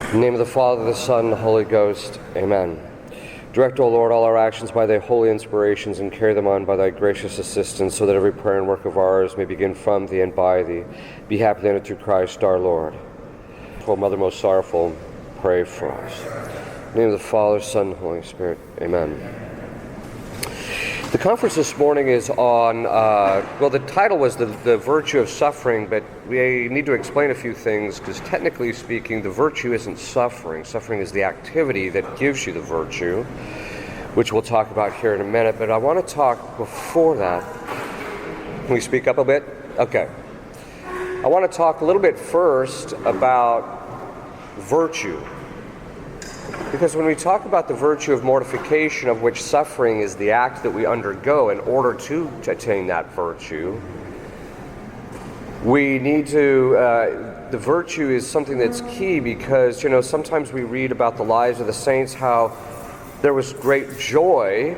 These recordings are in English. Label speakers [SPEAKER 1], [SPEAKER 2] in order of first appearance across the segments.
[SPEAKER 1] In the name of the Father, the Son, and the Holy Ghost. Amen. Direct, O Lord, all our actions by thy holy inspirations, and carry them on by thy gracious assistance, so that every prayer and work of ours may begin from thee and by thee. Be happily ended through Christ our Lord. O Mother most sorrowful, pray for us. In the name of the Father, Son, and Holy Spirit. Amen. The conference this morning is on, the title was the Virtue of Suffering, but we need to explain a few things, because technically speaking, the virtue isn't suffering. Suffering is the activity that gives you the virtue, which we'll talk about here in a minute. But I want to talk before that. Can we speak up a bit? Okay. I want to talk a little bit first about virtue. Because when we talk about the virtue of mortification, of which suffering is the act that we undergo in order to attain that virtue, we need to, the virtue is something that's key, because, sometimes we read about the lives of the saints, how there was great joy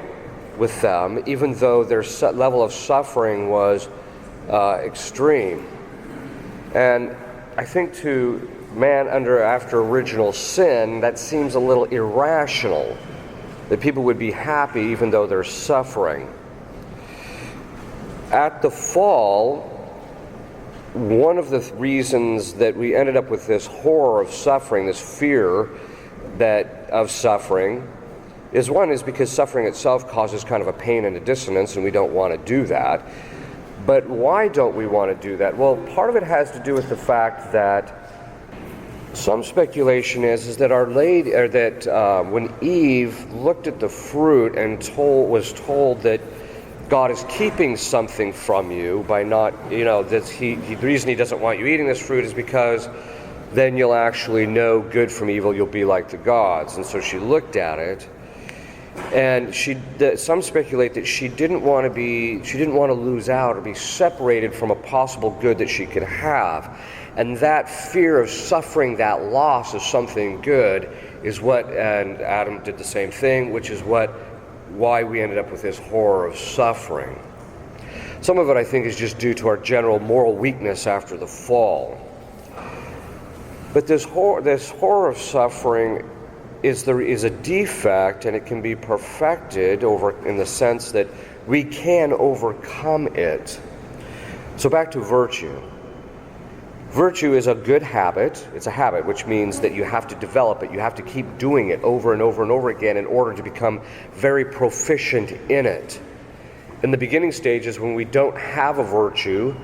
[SPEAKER 1] with them, even though their level of suffering was extreme. And I think to man after original sin, that seems a little irrational, that people would be happy even though they're suffering. At the fall, one of the reasons that we ended up with this horror of suffering, this fear of suffering, is because suffering itself causes kind of a pain and a dissonance, and we don't want to do that. But why don't we want to do that? Well, part of it has to do with the fact that some speculation is that when Eve looked at the fruit and was told that God is keeping something from you by not, the reason he doesn't want you eating this fruit is because then you'll actually know good from evil, you'll be like the gods. And so she looked at it, and some speculate that she didn't want to lose out or be separated from a possible good that she could have. And that fear of suffering that loss of something good is and Adam did the same thing, which is why we ended up with this horror of suffering. Some of it, I think, is just due to our general moral weakness after the fall. But this horror of suffering is a defect, and it can be perfected in the sense that we can overcome it. So back to virtue. Virtue is a good habit. It's a habit, which means that you have to develop it. You have to keep doing it over and over and over again in order to become very proficient in it. In the beginning stages, when we don't have a virtue,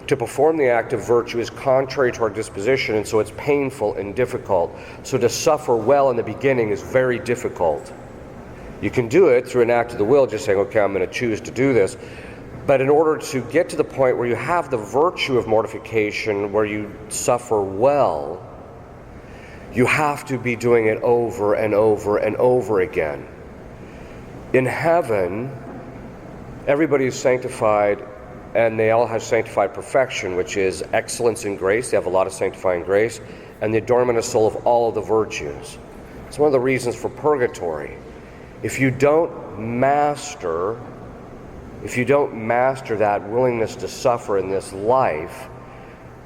[SPEAKER 1] to perform the act of virtue is contrary to our disposition, and so it's painful and difficult. So to suffer well in the beginning is very difficult. You can do it through an act of the will, just saying, okay, I'm going to choose to do this. But in order to get to the point where you have the virtue of mortification, where you suffer well, you have to be doing it over and over and over again. In heaven, everybody is sanctified, and they all have sanctified perfection, which is excellence in grace. They have a lot of sanctifying grace, and the adornment of soul of all of the virtues. It's one of the reasons for purgatory. If you don't master that willingness to suffer in this life,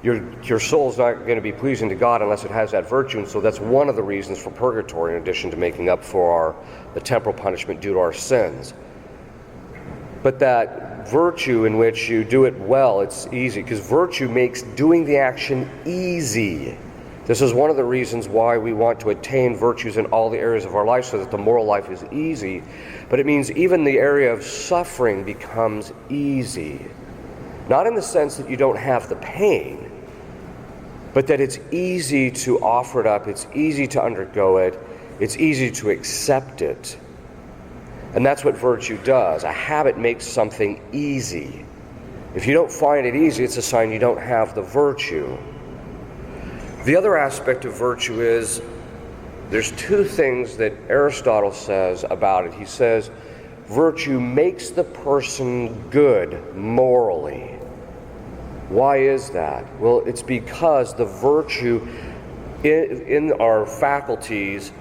[SPEAKER 1] your soul's not going to be pleasing to God unless it has that virtue. And so that's one of the reasons for purgatory, in addition to making up for the temporal punishment due to our sins. But that virtue in which you do it well, it's easy, because virtue makes doing the action easy. This is one of the reasons why we want to attain virtues in all the areas of our life, so that the moral life is easy. But it means even the area of suffering becomes easy. Not in the sense that you don't have the pain, but that it's easy to offer it up, it's easy to undergo it, it's easy to accept it. And that's what virtue does. A habit makes something easy. If you don't find it easy, it's a sign you don't have the virtue. The other aspect of virtue is, there's two things that Aristotle says about it. He says, virtue makes the person good morally. Why is that? Well, it's because the virtue in our faculties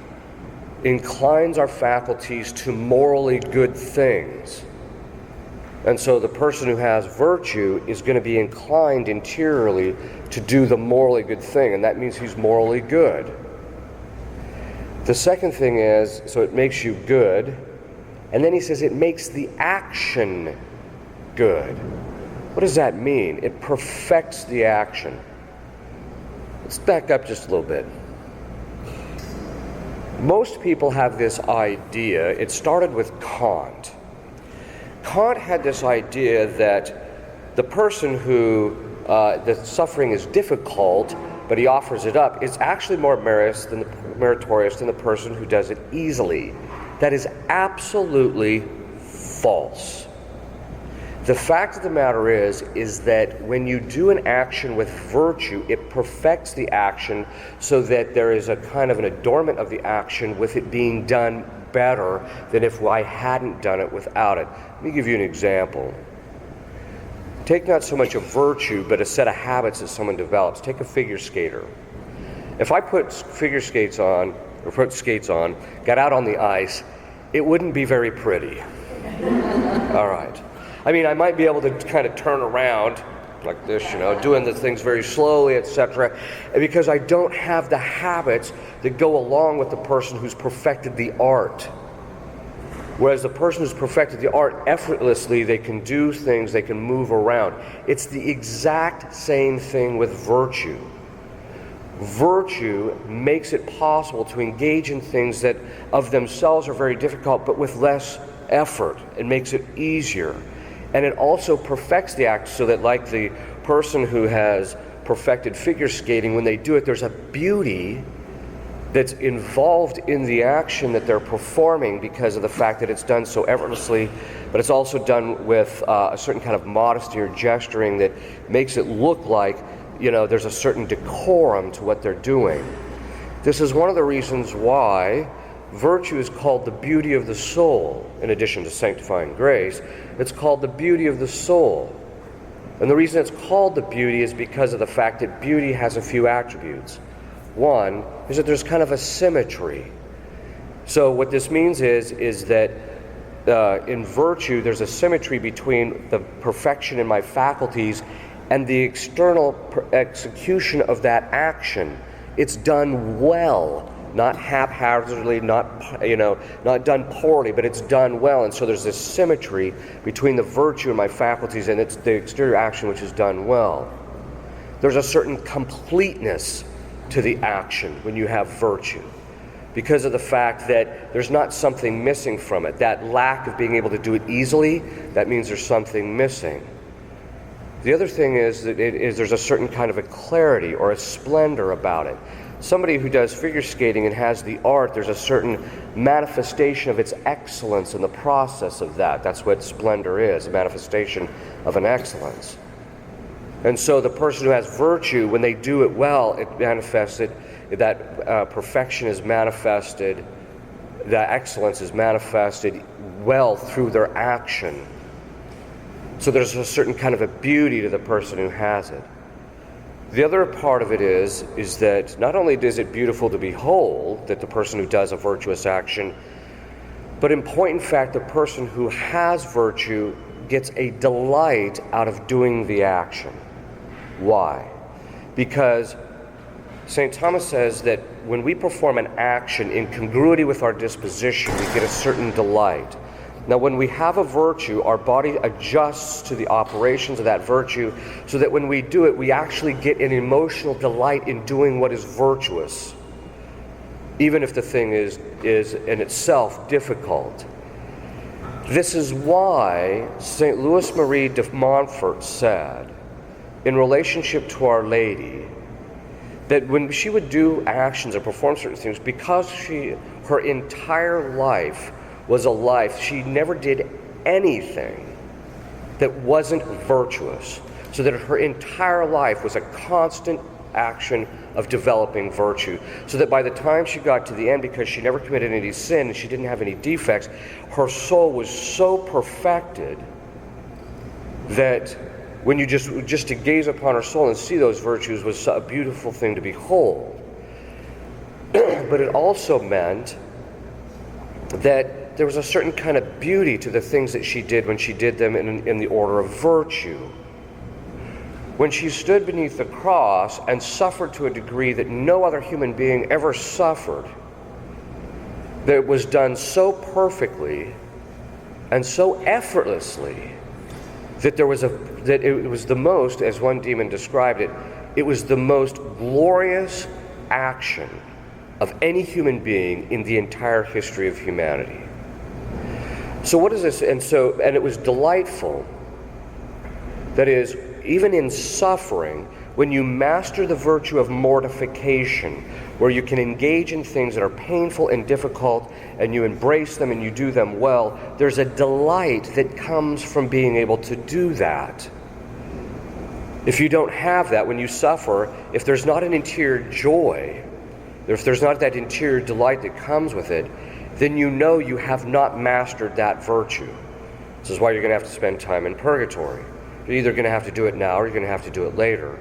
[SPEAKER 1] inclines our faculties to morally good things. And so the person who has virtue is going to be inclined interiorly to do the morally good thing, and that means he's morally good. The second thing is, so it makes you good, and then he says it makes the action good. What does that mean? It perfects the action. Let's back up just a little bit. Most people have this idea, it started with Kant. Kant had this idea that the person who, the suffering is difficult, but he offers it up, is actually more meritorious than the person who does it easily. That is absolutely false. The fact of the matter is that when you do an action with virtue, it perfects the action so that there is a kind of an adornment of the action with it being done better than if I hadn't done it without it. Let me give you an example. Take not so much a virtue, but a set of habits that someone develops. Take a figure skater. If I put figure skates on, or put skates on, got out on the ice, it wouldn't be very pretty. All right. I mean, I might be able to kind of turn around like this, doing the things very slowly, etc., because I don't have the habits that go along with the person who's perfected the art. Whereas the person who's perfected the art, effortlessly, they can do things, they can move around. It's the exact same thing with virtue. Virtue makes it possible to engage in things that of themselves are very difficult, but with less effort. It makes it easier. And it also perfects the act so that, like the person who has perfected figure skating, when they do it, there's a beauty that's involved in the action that they're performing because of the fact that it's done so effortlessly, but it's also done with a certain kind of modesty or gesturing that makes it look like, there's a certain decorum to what they're doing. This is one of the reasons why virtue is called the beauty of the soul. In addition to sanctifying grace, it's called the beauty of the soul. And the reason it's called the beauty is because of the fact that beauty has a few attributes. One is that there's kind of a symmetry. So what this means is that in virtue there's a symmetry between the perfection in my faculties and the external execution of that action. It's done well. Not haphazardly, not done poorly, but it's done well. And so there's this symmetry between the virtue in my faculties and it's the exterior action which is done well. There's a certain completeness to the action when you have virtue because of the fact that there's not something missing from it. That lack of being able to do it easily, that means there's something missing. The other thing is that there's a certain kind of a clarity or a splendor about it. Somebody who does figure skating and has the art, there's a certain manifestation of its excellence in the process of that. That's what splendor is, a manifestation of an excellence. And so the person who has virtue, when they do it well, it manifests it, that perfection is manifested, that excellence is manifested well through their action. So there's a certain kind of a beauty to the person who has it. The other part of it is that not only is it beautiful to behold, that the person who does a virtuous action, but in point in fact, the person who has virtue gets a delight out of doing the action. Why? Because St. Thomas says that when we perform an action in congruity with our disposition, we get a certain delight. Now, when we have a virtue, our body adjusts to the operations of that virtue so that when we do it, we actually get an emotional delight in doing what is virtuous, even if the thing is in itself difficult. This is why St. Louis Marie de Montfort said, in relationship to Our Lady, that when she would do actions or perform certain things, because her entire life was a life, she never did anything that wasn't virtuous, so that her entire life was a constant action of developing virtue, so that by the time she got to the end, because she never committed any sin and she didn't have any defects, her soul was so perfected that when you just to gaze upon her soul and see those virtues was a beautiful thing to behold. But it also meant that there was a certain kind of beauty to the things that she did when she did them in the order of virtue. When she stood beneath the cross and suffered to a degree that no other human being ever suffered, that was done so perfectly and so effortlessly that it was the most, as one demon described it, it was the most glorious action of any human being in the entire history of humanity. So what is this? And it was delightful. That is, even in suffering, when you master the virtue of mortification, where you can engage in things that are painful and difficult, and you embrace them and you do them well, there's a delight that comes from being able to do that. If you don't have that, when you suffer, if there's not an interior joy, if there's not that interior delight that comes with it, then you know you have not mastered that virtue. This is why you're going to have to spend time in purgatory. You're either going to have to do it now or you're going to have to do it later.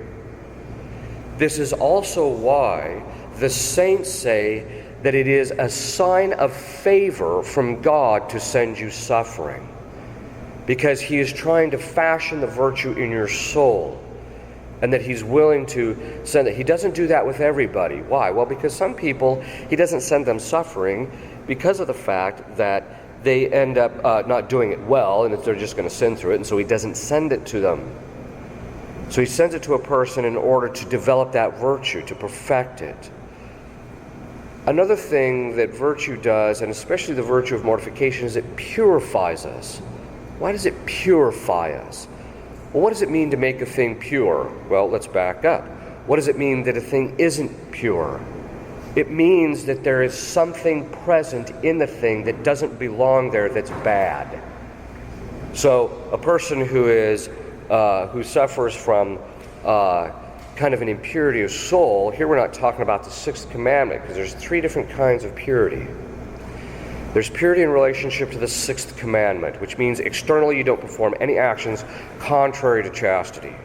[SPEAKER 1] This is also why the saints say that it is a sign of favor from God to send you suffering, because He is trying to fashion the virtue in your soul, and that He's willing to send it. He doesn't do that with everybody. Why? Well, because some people, He doesn't send them suffering because of the fact that they end up not doing it well, and that they're just going to sin through it, and so He doesn't send it to them. So He sends it to a person in order to develop that virtue, to perfect it. Another thing that virtue does, and especially the virtue of mortification, is it purifies us. Why does it purify us? Well, what does it mean to make a thing pure? Well, let's back up. What does it mean that a thing isn't pure? It means that there is something present in the thing that doesn't belong there, that's bad. So a person who suffers from kind of an impurity of soul, here we're not talking about the sixth commandment, because there's three different kinds of purity. There's purity in relationship to the sixth commandment, which means externally you don't perform any actions contrary to chastity.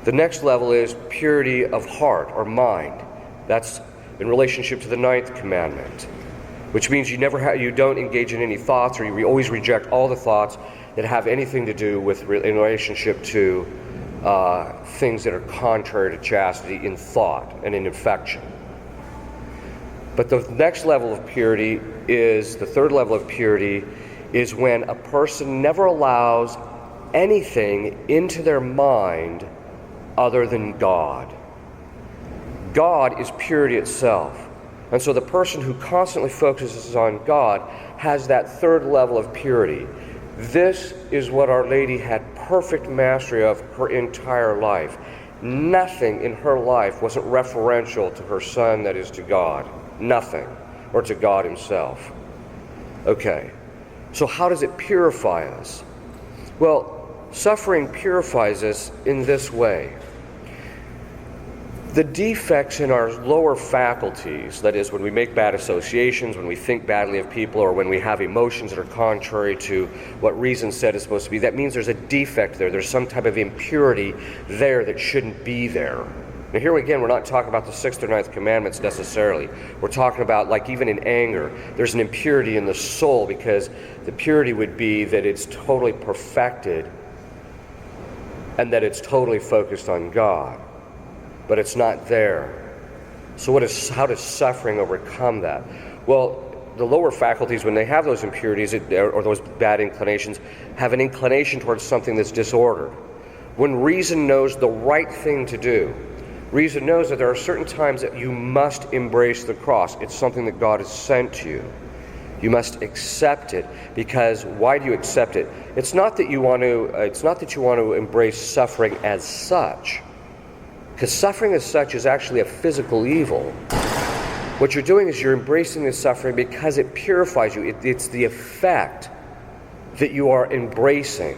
[SPEAKER 1] The next level is purity of heart or mind. That's in relationship to the ninth commandment, which means you don't engage in any thoughts, or you always reject all the thoughts that have anything to do with in relationship to things that are contrary to chastity in thought and in affection. But the next level of purity the third level of purity is when a person never allows anything into their mind other than God. God is purity itself. And so the person who constantly focuses on God has that third level of purity. This is what Our Lady had perfect mastery of her entire life. Nothing in her life wasn't referential to her Son, that is, to God. Nothing. Or to God Himself. Okay. So how does it purify us? Well, suffering purifies us in this way. The defects in our lower faculties, that is, when we make bad associations, when we think badly of people, or when we have emotions that are contrary to what reason said is supposed to be, that means there's a defect there. There's some type of impurity there that shouldn't be there. Now here again, we're not talking about the sixth or ninth commandments necessarily. We're talking about, like, even in anger, there's an impurity in the soul, because the purity would be that it's totally perfected and that it's totally focused on God. But it's not there. So how does suffering overcome that? Well, the lower faculties, when they have those impurities or those bad inclinations, have an inclination towards something that's disordered. When reason knows the right thing to do, reason knows that there are certain times that you must embrace the cross. It's something that God has sent to you. You must accept it, because why do you accept it? It's not that you want to embrace suffering as such. Because suffering as such is actually a physical evil. What you're doing is you're embracing the suffering because it purifies you. It's the effect that you are embracing.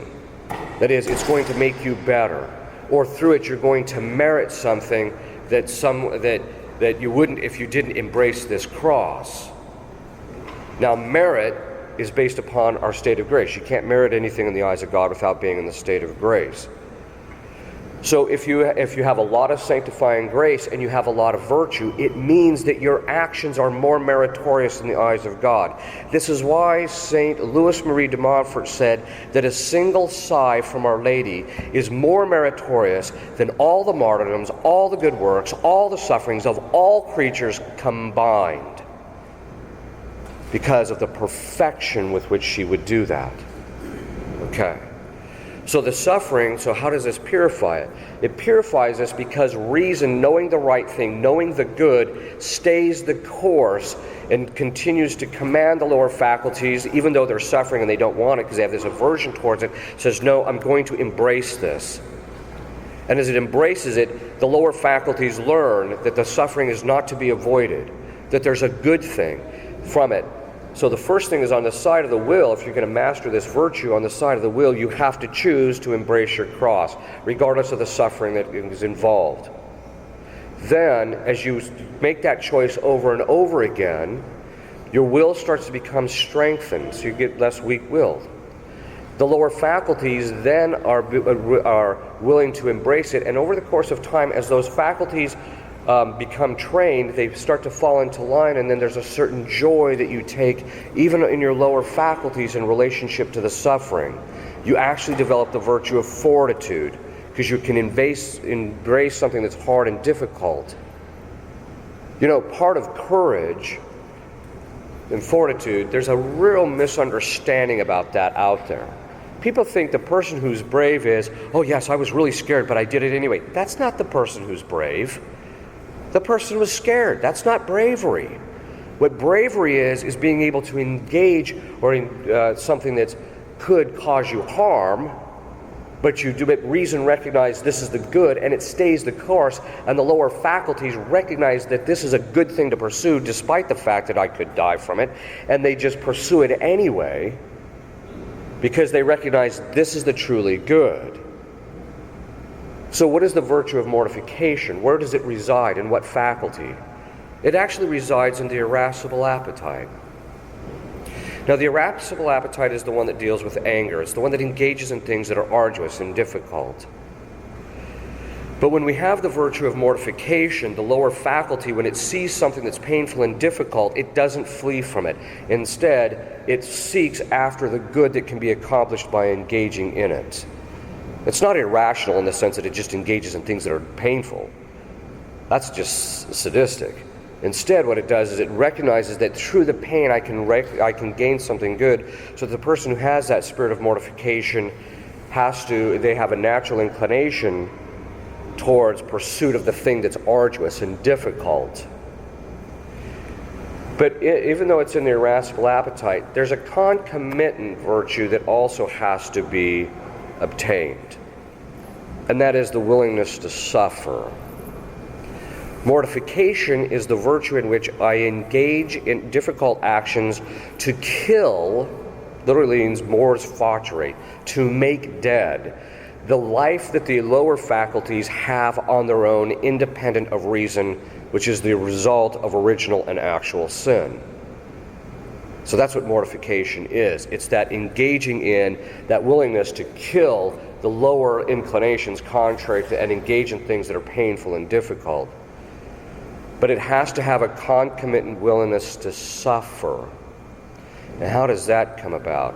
[SPEAKER 1] That is, it's going to make you better. Or through it, you're going to merit something that you wouldn't if you didn't embrace this cross. Now, merit is based upon our state of grace. You can't merit anything in the eyes of God without being in the state of grace. So if you have a lot of sanctifying grace and you have a lot of virtue, it means that your actions are more meritorious in the eyes of God. This is why St. Louis Marie de Montfort said that a single sigh from Our Lady is more meritorious than all the martyrdoms, all the good works, all the sufferings of all creatures combined. because of the perfection with which she would do that. Okay. So the suffering, so how does this purify it? It purifies us because reason, knowing the right thing, knowing the good, stays the course and continues to command the lower faculties, even though they're suffering and they don't want it because they have this aversion towards it, says, no, I'm going to embrace this. And as it embraces it, the lower faculties learn that the suffering is not to be avoided, that there's a good thing from it. So the first thing is on the side of the will. If you're going to master this virtue on the side of the will, you have to choose to embrace your cross, regardless of the suffering that is involved. Then, as you make that choice over and over again, your will starts to become strengthened, so you get less weak-willed. The lower faculties then are willing to embrace it, and over the course of time, as those faculties become trained, they start to fall into line, and then there's a certain joy that you take even in your lower faculties in relationship to the suffering. You actually develop the virtue of fortitude because you can embrace something that's hard and difficult. You know, part of courage and fortitude, there's a real misunderstanding about that out there. People think the person who's brave is, oh yes, I was really scared, but I did it anyway. That's not the person who's brave. The person was scared. That's not bravery. What bravery is being able to engage or in something that could cause you harm, but you do it. Reason recognize this is the good, and it stays the course, and the lower faculties recognize that this is a good thing to pursue, despite the fact that I could die from it, and they just pursue it anyway, because they recognize this is the truly good. So what is the virtue of mortification? Where does it reside? In what faculty? It actually resides in the irascible appetite. Now, the irascible appetite is the one that deals with anger. It's the one that engages in things that are arduous and difficult. But when we have the virtue of mortification, the lower faculty, when it sees something that's painful and difficult, it doesn't flee from it. Instead, it seeks after the good that can be accomplished by engaging in it. It's not irrational in the sense that it just engages in things that are painful. That's just sadistic. Instead, what it does is it recognizes that through the pain I can gain something good. So the person who has that spirit of mortification they have a natural inclination towards pursuit of the thing that's arduous and difficult. But even though it's in the irascible appetite, there's a concomitant virtue that also has to be obtained, and that is the willingness to suffer. Mortification is the virtue in which I engage in difficult actions to kill, literally means mors facere, to make dead, the life that the lower faculties have on their own, independent of reason, which is the result of original and actual sin. So that's what mortification is. It's that engaging in, that willingness to kill the lower inclinations contrary to, and engage in things that are painful and difficult. But it has to have a concomitant willingness to suffer. And how does that come about?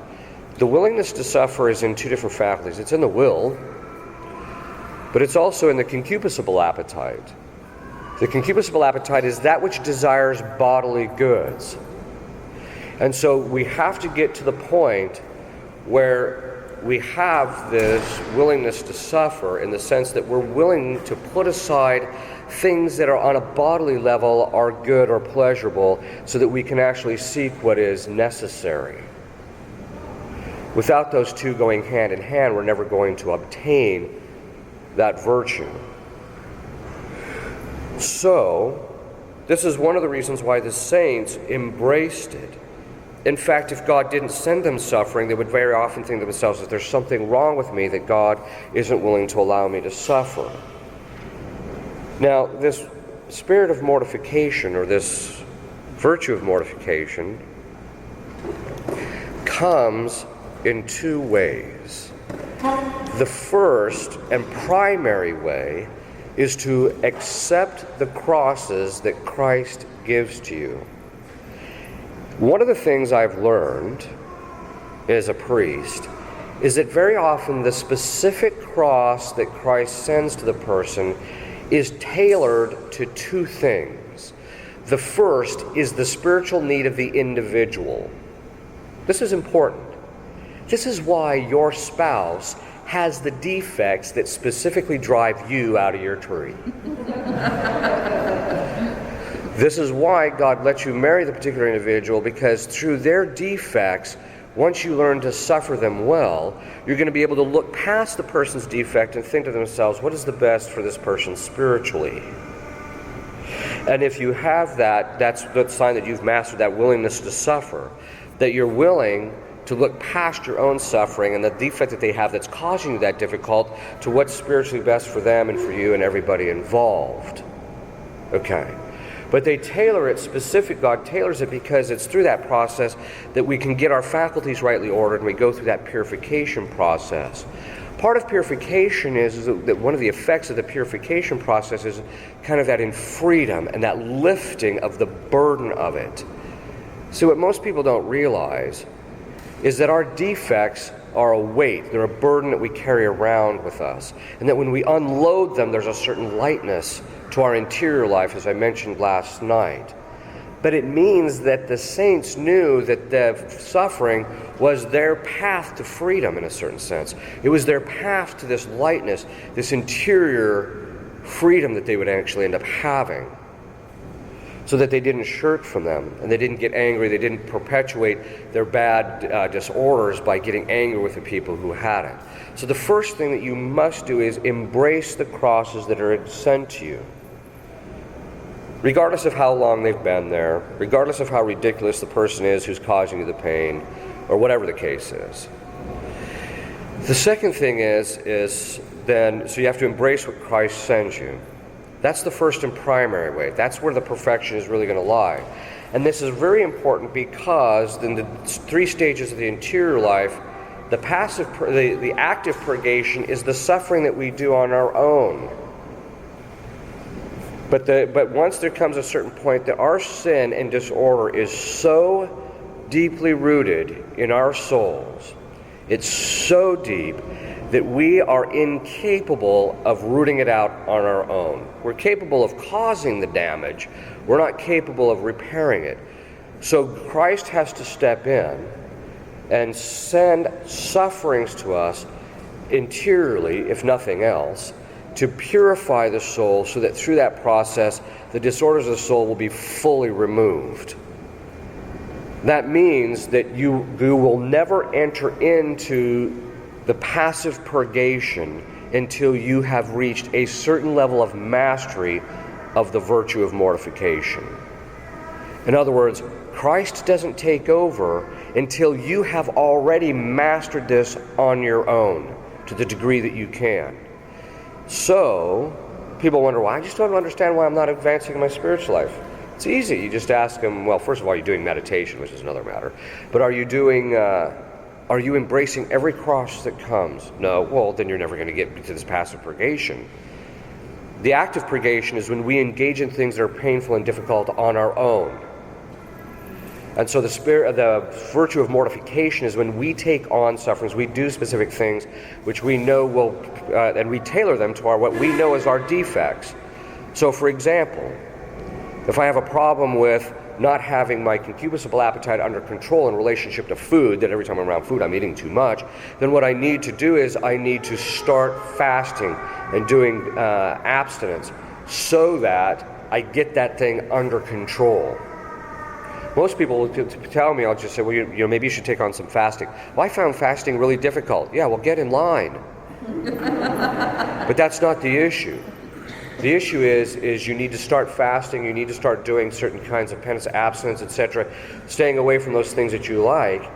[SPEAKER 1] The willingness to suffer is in two different faculties. It's in the will, but it's also in the concupiscible appetite. The concupiscible appetite is that which desires bodily goods. And so we have to get to the point where we have this willingness to suffer in the sense that we're willing to put aside things that are on a bodily level are good or pleasurable so that we can actually seek what is necessary. Without those two going hand in hand, we're never going to obtain that virtue. So, this is one of the reasons why the saints embraced it. In fact, if God didn't send them suffering, they would very often think to themselves that there's something wrong with me that God isn't willing to allow me to suffer. Now, this spirit of mortification, or this virtue of mortification, comes in two ways. The first and primary way is to accept the crosses that Christ gives to you. One of the things I've learned as a priest is that very often the specific cross that Christ sends to the person is tailored to two things. The first is the spiritual need of the individual. This is important. This is why your spouse has the defects that specifically drive you out of your tree. This is why God lets you marry the particular individual, because through their defects, once you learn to suffer them well, you're going to be able to look past the person's defect and think to themselves, what is the best for this person spiritually? And if you have that, that's the sign that you've mastered that willingness to suffer, that you're willing to look past your own suffering and the defect that they have that's causing you that difficult to what's spiritually best for them and for you and everybody involved. Okay. But they tailor it specific. God tailors it because it's through that process that we can get our faculties rightly ordered, and we go through that purification process. Part of purification is that one of the effects of the purification process is kind of that in freedom and that lifting of the burden of it. So what most people don't realize is that our defects are a weight. They're a burden that we carry around with us. And that when we unload them, there's a certain lightness to our interior life, as I mentioned last night. But it means that the saints knew that the suffering was their path to freedom in a certain sense. It was their path to this lightness, this interior freedom that they would actually end up having. So that they didn't shirk from them, and they didn't get angry, they didn't perpetuate their bad disorders by getting angry with the people who had it. So the first thing that you must do is embrace the crosses that are sent to you. Regardless of how long they've been there, regardless of how ridiculous the person is who's causing you the pain, or whatever the case is. The second thing is then, so you have to embrace what Christ sends you. That's the first and primary way. That's where the perfection is really going to lie. And this is very important because in the three stages of the interior life, the active purgation is the suffering that we do on our own. But once there comes a certain point that our sin and disorder is so deeply rooted in our souls, it's so deep that we are incapable of rooting it out on our own. We're capable of causing the damage. We're not capable of repairing it. So Christ has to step in and send sufferings to us interiorly, if nothing else, to purify the soul so that through that process, the disorders of the soul will be fully removed. That means that you will never enter into the passive purgation until you have reached a certain level of mastery of the virtue of mortification. In other words, Christ doesn't take over until you have already mastered this on your own to the degree that you can. So, people wonder, well, I just don't understand why I'm not advancing in my spiritual life. It's easy. You just ask them, well, first of all, you're doing meditation, which is another matter. But are you embracing every cross that comes? No. Well, then you're never going to get to this passive purgation. The active purgation is when we engage in things that are painful and difficult on our own. And so the virtue of mortification is when we take on sufferings, we do specific things which we know will, and we tailor them to what we know as our defects. So, for example, if I have a problem with not having my concupiscible appetite under control in relationship to food, that every time I'm around food I'm eating too much, then what I need to do is I need to start fasting and doing abstinence so that I get that thing under control. Most people will tell me, I'll just say, well, you know, maybe you should take on some fasting. Well, I found fasting really difficult. Yeah, well, get in line. But that's not the issue. The issue is you need to start fasting, you need to start doing certain kinds of penance, abstinence, etc., staying away from those things that you like,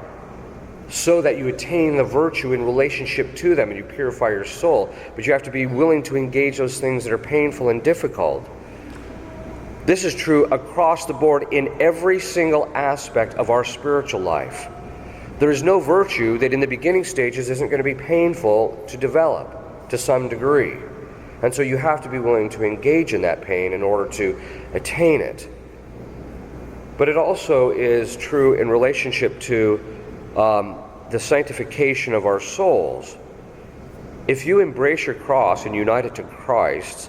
[SPEAKER 1] so that you attain the virtue in relationship to them and you purify your soul. But you have to be willing to engage those things that are painful and difficult. This is true across the board in every single aspect of our spiritual life. There is no virtue that in the beginning stages isn't going to be painful to develop to some degree. And so you have to be willing to engage in that pain in order to attain it. But it also is true in relationship to the sanctification of our souls. If you embrace your cross and unite it to Christ's,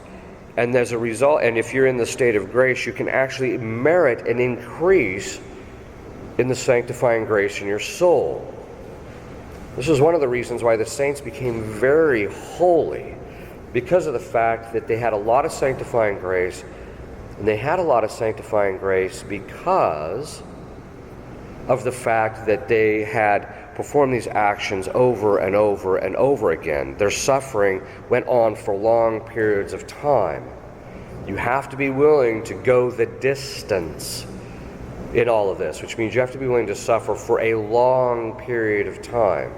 [SPEAKER 1] And as a result, and if you're in the state of grace, you can actually merit an increase in the sanctifying grace in your soul. This is one of the reasons why the saints became very holy, because of the fact that they had a lot of sanctifying grace, and they had a lot of sanctifying grace because of the fact that they had performed these actions over and over and over again. Their suffering went on for long periods of time. You have to be willing to go the distance in all of this, which means you have to be willing to suffer for a long period of time.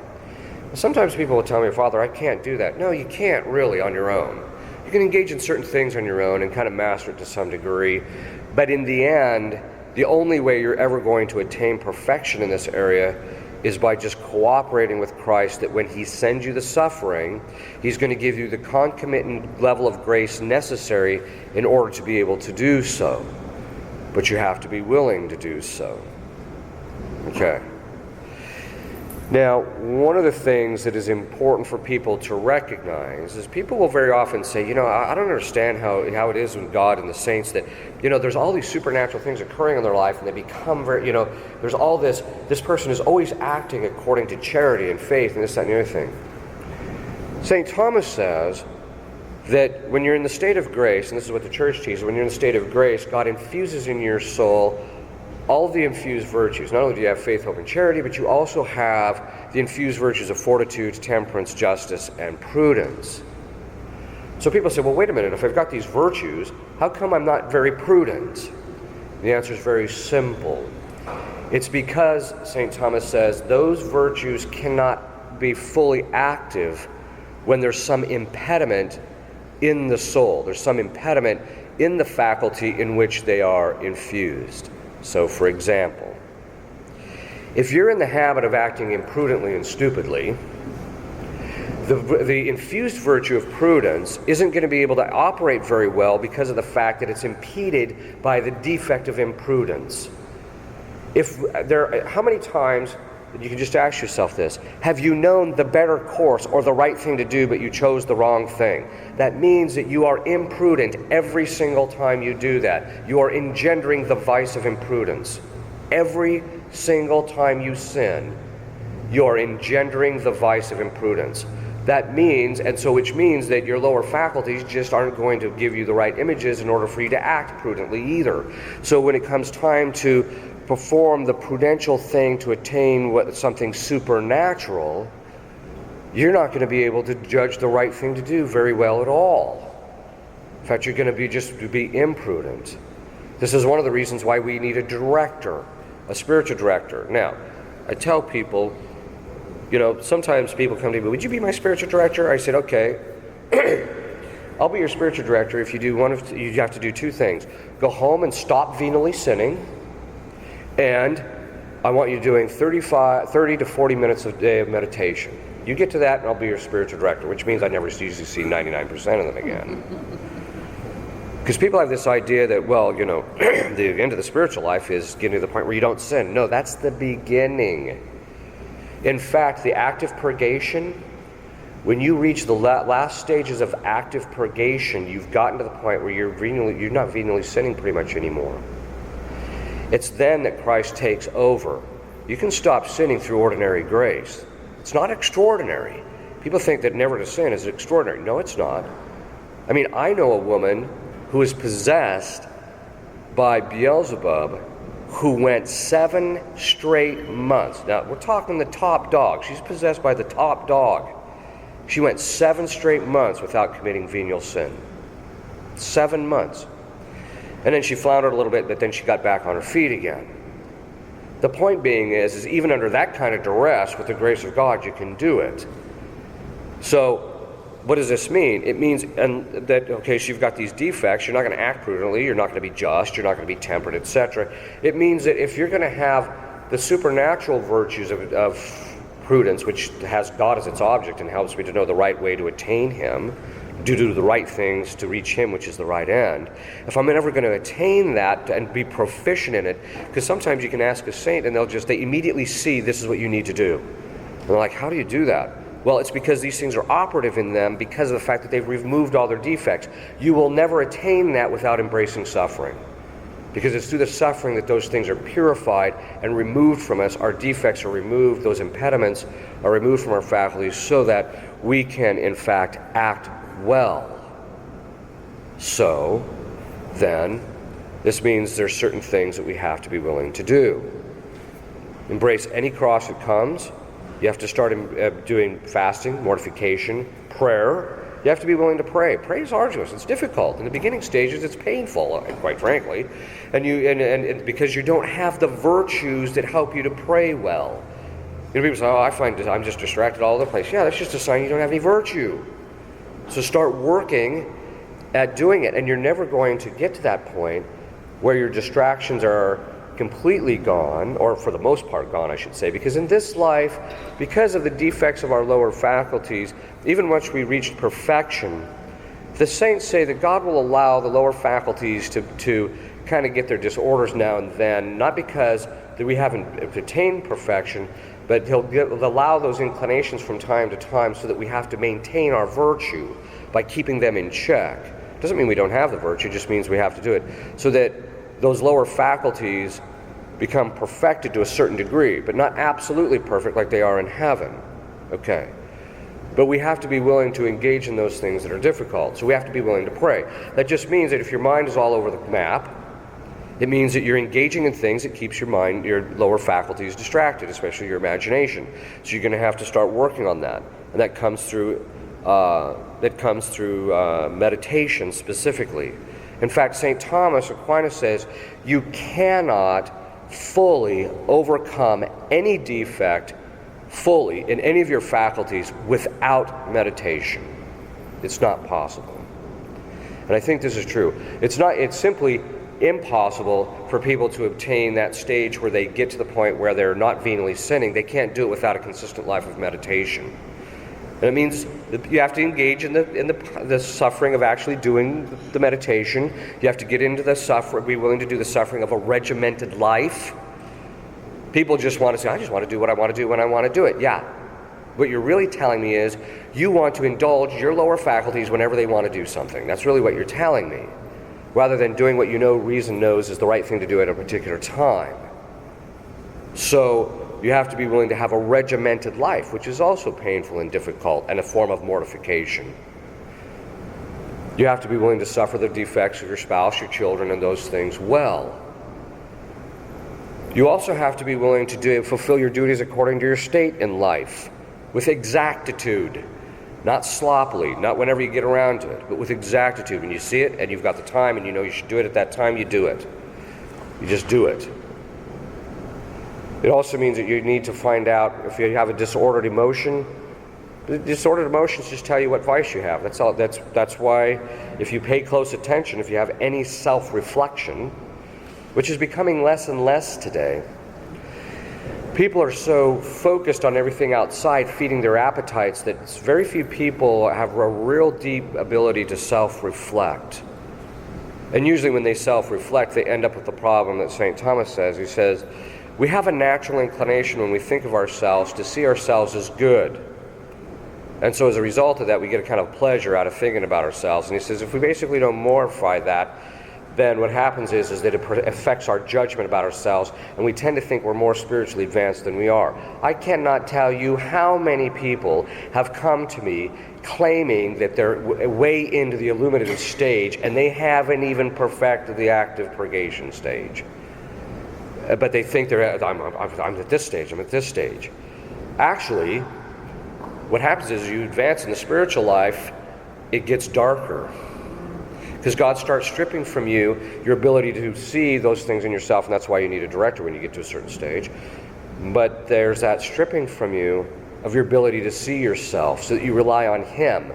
[SPEAKER 1] Sometimes people will tell me, Father, I can't do that. No, you can't really on your own. You can engage in certain things on your own and kind of master it to some degree, but in the end, the only way you're ever going to attain perfection in this area is by just cooperating with Christ, that when he sends you the suffering, he's going to give you the concomitant level of grace necessary in order to be able to do so. But you have to be willing to do so. Okay. Now, one of the things that is important for people to recognize is people will very often say, I don't understand how it is with God and the saints that, there's all these supernatural things occurring in their life and they become very, there's all this person is always acting according to charity and faith and this, that, and the other thing. St. Thomas says that when you're in the state of grace, and this is what the church teaches, when you're in the state of grace, God infuses in your soul all of the infused virtues. Not only do you have faith, hope, and charity, but you also have the infused virtues of fortitude, temperance, justice, and prudence. So people say, well, wait a minute, if I've got these virtues, how come I'm not very prudent? The answer is very simple. It's because, St. Thomas says, those virtues cannot be fully active when there's some impediment in the soul. There's some impediment in the faculty in which they are infused. So, for example, if you're in the habit of acting imprudently and stupidly, the infused virtue of prudence isn't going to be able to operate very well because of the fact that it's impeded by the defect of imprudence. How many times, you can just ask yourself this, have you known the better course or the right thing to do, but you chose the wrong thing? That means that you are imprudent every single time you do that. You are engendering the vice of imprudence. Every single time you sin, you are engendering the vice of imprudence. That means, which means that your lower faculties just aren't going to give you the right images in order for you to act prudently either. So when it comes time to perform the prudential thing to attain something supernatural, you're not going to be able to judge the right thing to do very well at all. In fact, you're going to be imprudent. This is one of the reasons why we need a director, a spiritual director. Now, I tell people, sometimes people come to me, would you be my spiritual director? I said, okay, I'll be your spiritual director if you do you have to do two things. Go home and stop venally sinning, and I want you doing 30 to 40 minutes a day of meditation. You get to that and I'll be your spiritual director, which means I never usually see 99% of them again. Because people have this idea that, the end of the spiritual life is getting to the point where you don't sin. No, that's the beginning. In fact, the active purgation, when you reach the last stages of active purgation, you've gotten to the point where you're not venially sinning pretty much anymore. It's then that Christ takes over. You can stop sinning through ordinary grace. It's not extraordinary. People think that never to sin is extraordinary. No, it's not. I mean, I know a woman who is possessed by Beelzebub who went 7 straight months. Now, we're talking the top dog. She's possessed by the top dog. She went 7 straight months without committing venial sin. 7 months. And then she floundered a little bit, but then she got back on her feet again. The point being is even under that kind of duress, with the grace of God, you can do it. So, what does this mean? It means so you've got these defects, you're not going to act prudently, you're not going to be just, you're not going to be temperate, etc. It means that if you're going to have the supernatural virtues of prudence, which has God as its object and helps me to know the right way to attain Him, do the right things to reach Him, which is the right end. If I'm ever going to attain that and be proficient in it, because sometimes you can ask a saint and they immediately see this is what you need to do. And they're like, how do you do that? Well, it's because these things are operative in them because of the fact that they've removed all their defects. You will never attain that without embracing suffering. Because it's through the suffering that those things are purified and removed from us. Our defects are removed, those impediments are removed from our faculties so that we can, in fact, act well. So, then, this means there's certain things that we have to be willing to do. Embrace any cross that comes. You have to start doing fasting, mortification, prayer. You have to be willing to pray. Pray is arduous. It's difficult. In the beginning stages, it's painful, quite frankly. And because you don't have the virtues that help you to pray well. You know, people say, I find I'm just distracted all over the place. Yeah, that's just a sign you don't have any virtue. So start working at doing it. And you're never going to get to that point where your distractions are completely gone, or for the most part gone, I should say, because in this life, because of the defects of our lower faculties, even once we reach perfection, the saints say that God will allow the lower faculties to kind of get their disorders now and then, not because that we haven't attained perfection, but He'll allow those inclinations from time to time so that we have to maintain our virtue by keeping them in check. Doesn't mean we don't have the virtue, it just means we have to do it, so that those lower faculties become perfected to a certain degree, but not absolutely perfect like they are in heaven. Okay. But we have to be willing to engage in those things that are difficult. So we have to be willing to pray. That just means that if your mind is all over the map, it means that you're engaging in things that keeps your mind, your lower faculties distracted, especially your imagination. So you're going to have to start working on that. And that comes through meditation specifically. In fact, St. Thomas Aquinas says, you cannot fully overcome any defect fully in any of your faculties without meditation. It's not possible. And I think this is true. It's simply impossible for people to obtain that stage where they get to the point where they're not venially sinning. They can't do it without a consistent life of meditation. And it means that you have to engage in the suffering of actually doing the meditation. You have to get into the suffering, be willing to do the suffering of a regimented life. People just want to say, I just want to do what I want to do when I want to do it. Yeah. What you're really telling me is you want to indulge your lower faculties whenever they want to do something. That's really what you're telling me. Rather than doing what you know reason knows is the right thing to do at a particular time. So you have to be willing to have a regimented life, which is also painful and difficult and a form of mortification. You have to be willing to suffer the defects of your spouse, your children, and those things well. You also have to be willing to fulfill your duties according to your state in life, with exactitude, not sloppily, not whenever you get around to it, but with exactitude. When you see it and you've got the time and you know you should do it at that time, you do it. You just do it. It also means that you need to find out if you have a disordered emotion. The disordered emotions just tell you what vice you have. That's all. That's why if you pay close attention, if you have any self-reflection, which is becoming less and less today, people are so focused on everything outside feeding their appetites that very few people have a real deep ability to self-reflect. And usually when they self-reflect, they end up with the problem that St. Thomas says. He says, we have a natural inclination when we think of ourselves to see ourselves as good. And so as a result of that, we get a kind of pleasure out of thinking about ourselves. And he says, if we basically don't mortify that, then what happens is that it affects our judgment about ourselves, and we tend to think we're more spiritually advanced than we are. I cannot tell you how many people have come to me claiming that they're way into the illuminative stage, and they haven't even perfected the active purgation stage. But they think I'm at this stage, I'm at this stage. Actually, what happens is you advance in the spiritual life, it gets darker. Because God starts stripping from you your ability to see those things in yourself, and that's why you need a director when you get to a certain stage. But there's that stripping from you of your ability to see yourself so that you rely on Him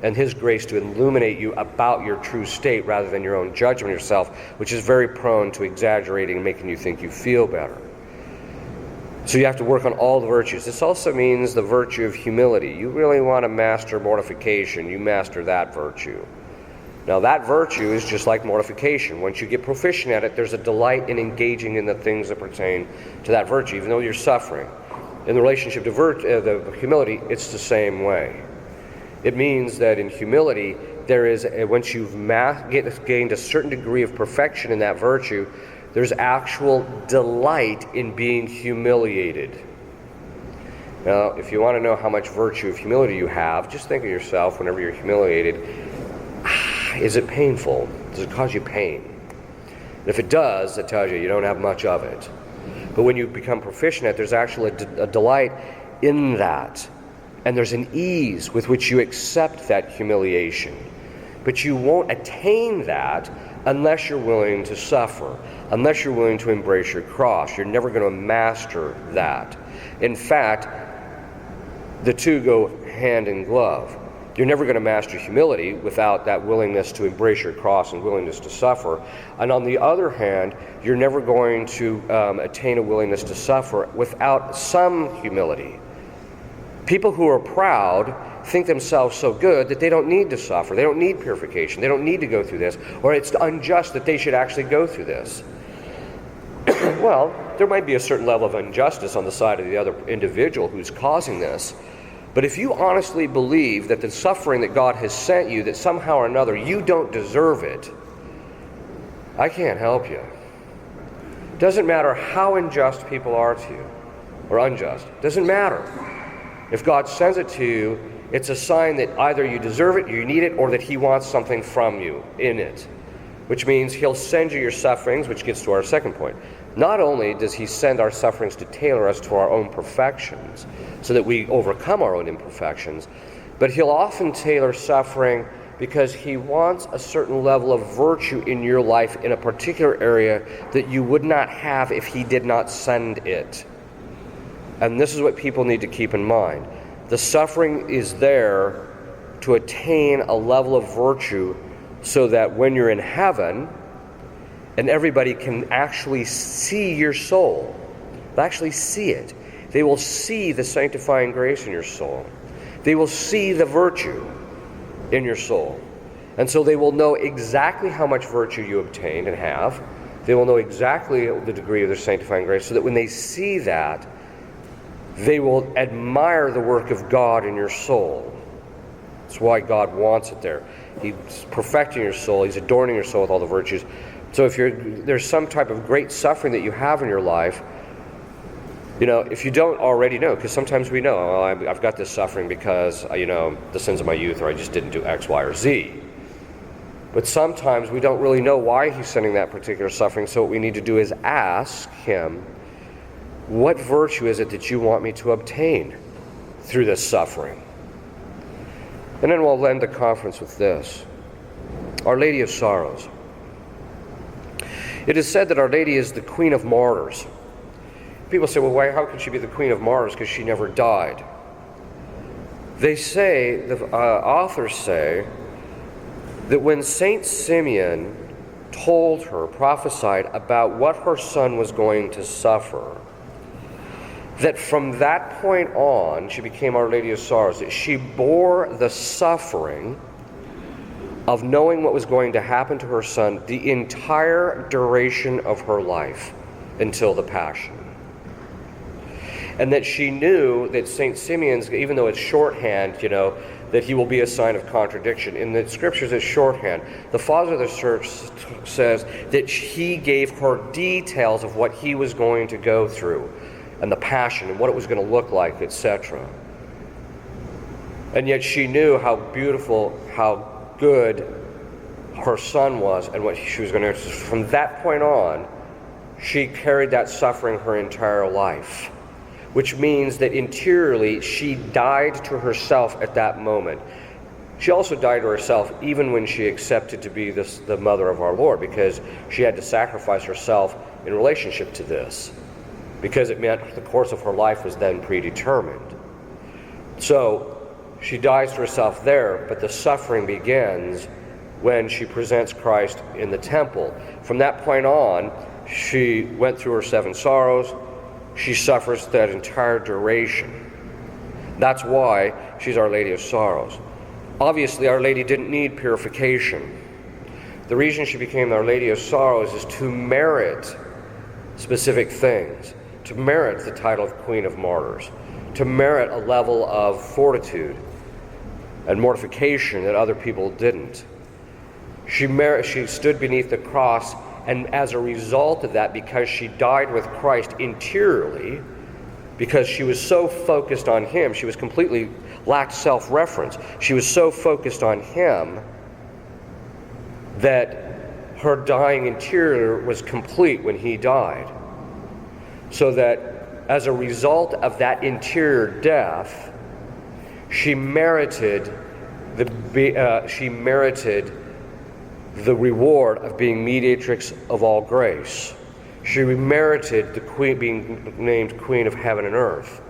[SPEAKER 1] and His grace to illuminate you about your true state rather than your own judgment of yourself, which is very prone to exaggerating and making you think you feel better. So you have to work on all the virtues. This also means the virtue of humility. You really want to master mortification, you master that virtue. Now that virtue is just like mortification. Once you get proficient at it, there's a delight in engaging in the things that pertain to that virtue, even though you're suffering. In the relationship to the humility, it's the same way. It means that in humility, once you've gained a certain degree of perfection in that virtue, there's actual delight in being humiliated. Now, if you want to know how much virtue of humility you have, just think of yourself whenever you're humiliated. Is it painful? Does it cause you pain? And if it does, it tells you don't have much of it. But when you become proficient at it, there's actually a delight in that. And there's an ease with which you accept that humiliation. But you won't attain that unless you're willing to suffer, unless you're willing to embrace your cross. You're never going to master that. In fact, the two go hand in glove. You're never going to master humility without that willingness to embrace your cross and willingness to suffer. And on the other hand, you're never going to attain a willingness to suffer without some humility. People who are proud think themselves so good that they don't need to suffer. They don't need purification. They don't need to go through this. Or it's unjust that they should actually go through this. Well, there might be a certain level of injustice on the side of the other individual who's causing this. But if you honestly believe that the suffering that God has sent you, that somehow or another you don't deserve it, I can't help you. Doesn't matter how unjust people are to you, or unjust. Doesn't matter. If God sends it to you, it's a sign that either you deserve it, you need it, or that He wants something from you in it. Which means He'll send you your sufferings, which gets to our second point. Not only does He send our sufferings to tailor us to our own perfections, so that we overcome our own imperfections, but He'll often tailor suffering because He wants a certain level of virtue in your life in a particular area that you would not have if He did not send it. And this is what people need to keep in mind. The suffering is there to attain a level of virtue so that when you're in heaven, and everybody can actually see your soul. They'll actually see it. They will see the sanctifying grace in your soul. They will see the virtue in your soul. And so they will know exactly how much virtue you obtained and have. They will know exactly the degree of their sanctifying grace, so that when they see that, they will admire the work of God in your soul. That's why God wants it there. He's perfecting your soul. He's adorning your soul with all the virtues. So if there's some type of great suffering that you have in your life, if you don't already know, because sometimes we know, I've got this suffering because, the sins of my youth, or I just didn't do X, Y, or Z. But sometimes we don't really know why He's sending that particular suffering, so what we need to do is ask Him, what virtue is it that you want me to obtain through this suffering? And then we'll end the conference with this. Our Lady of Sorrows. It is said that Our Lady is the Queen of Martyrs. People say, well, how could she be the Queen of Martyrs? Because she never died. They say, the authors say, that when Saint Simeon prophesied about what her son was going to suffer, that from that point on, she became Our Lady of Sorrows, that she bore the suffering of knowing what was going to happen to her son the entire duration of her life until the Passion. And that she knew that St. Simeon's, even though it's shorthand, that he will be a sign of contradiction. In the Scriptures, it's shorthand. The Father of the Church says that he gave her details of what he was going to go through, and the Passion, and what it was going to look like, etc. And yet she knew how beautiful, how good her son was, and what she was going to do. From that point on, she carried that suffering her entire life, which means that interiorly she died to herself at that moment. She also died to herself even when she accepted to be the mother of our Lord, because she had to sacrifice herself in relationship to this, because it meant the course of her life was then predetermined. So she dies to herself there, but the suffering begins when she presents Christ in the temple. From that point on, she went through her 7 sorrows. She suffers that entire duration. That's why she's Our Lady of Sorrows. Obviously, Our Lady didn't need purification. The reason she became Our Lady of Sorrows is to merit specific things, to merit the title of Queen of Martyrs, to merit a level of fortitude and mortification that other people didn't. She stood beneath the cross, and as a result of that, because she died with Christ interiorly, because she was so focused on him, she was completely lacked self-reference. She was so focused on him that her dying interior was complete when he died. So that as a result of that interior death, she merited the reward of being mediatrix of all grace. She merited the queen, being named Queen of Heaven and Earth.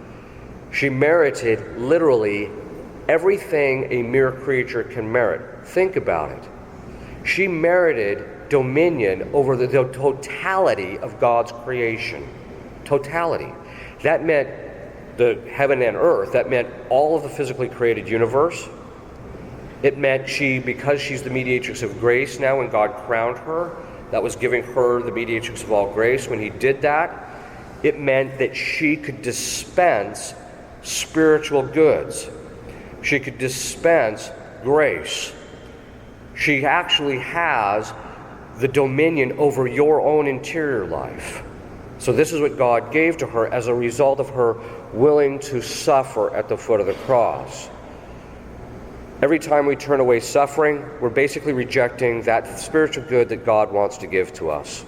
[SPEAKER 1] She merited literally everything a mere creature can merit. Think about it. She merited dominion over the totality of God's creation. Totality. That meant the heaven and earth. That meant all of the physically created universe. It meant because she's the mediatrix of grace now, when God crowned her, that was giving her the mediatrix of all grace. When he did that, it meant that she could dispense spiritual goods. She could dispense grace. She actually has the dominion over your own interior life. So this is what God gave to her as a result of her willing to suffer at the foot of the cross. Every time we turn away suffering, we're basically rejecting that spiritual good that God wants to give to us,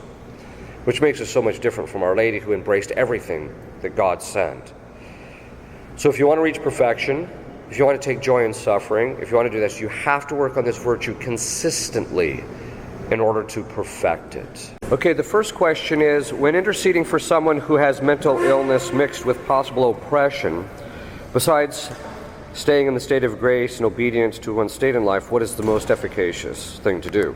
[SPEAKER 1] which makes us so much different from Our Lady, who embraced everything that God sent. So if you want to reach perfection, if you want to take joy in suffering, if you want to do this, you have to work on this virtue consistently in order to perfect it. Okay, the first question is, when interceding for someone who has mental illness mixed with possible oppression, besides staying in the state of grace and obedience to one's state in life, what is the most efficacious thing to do?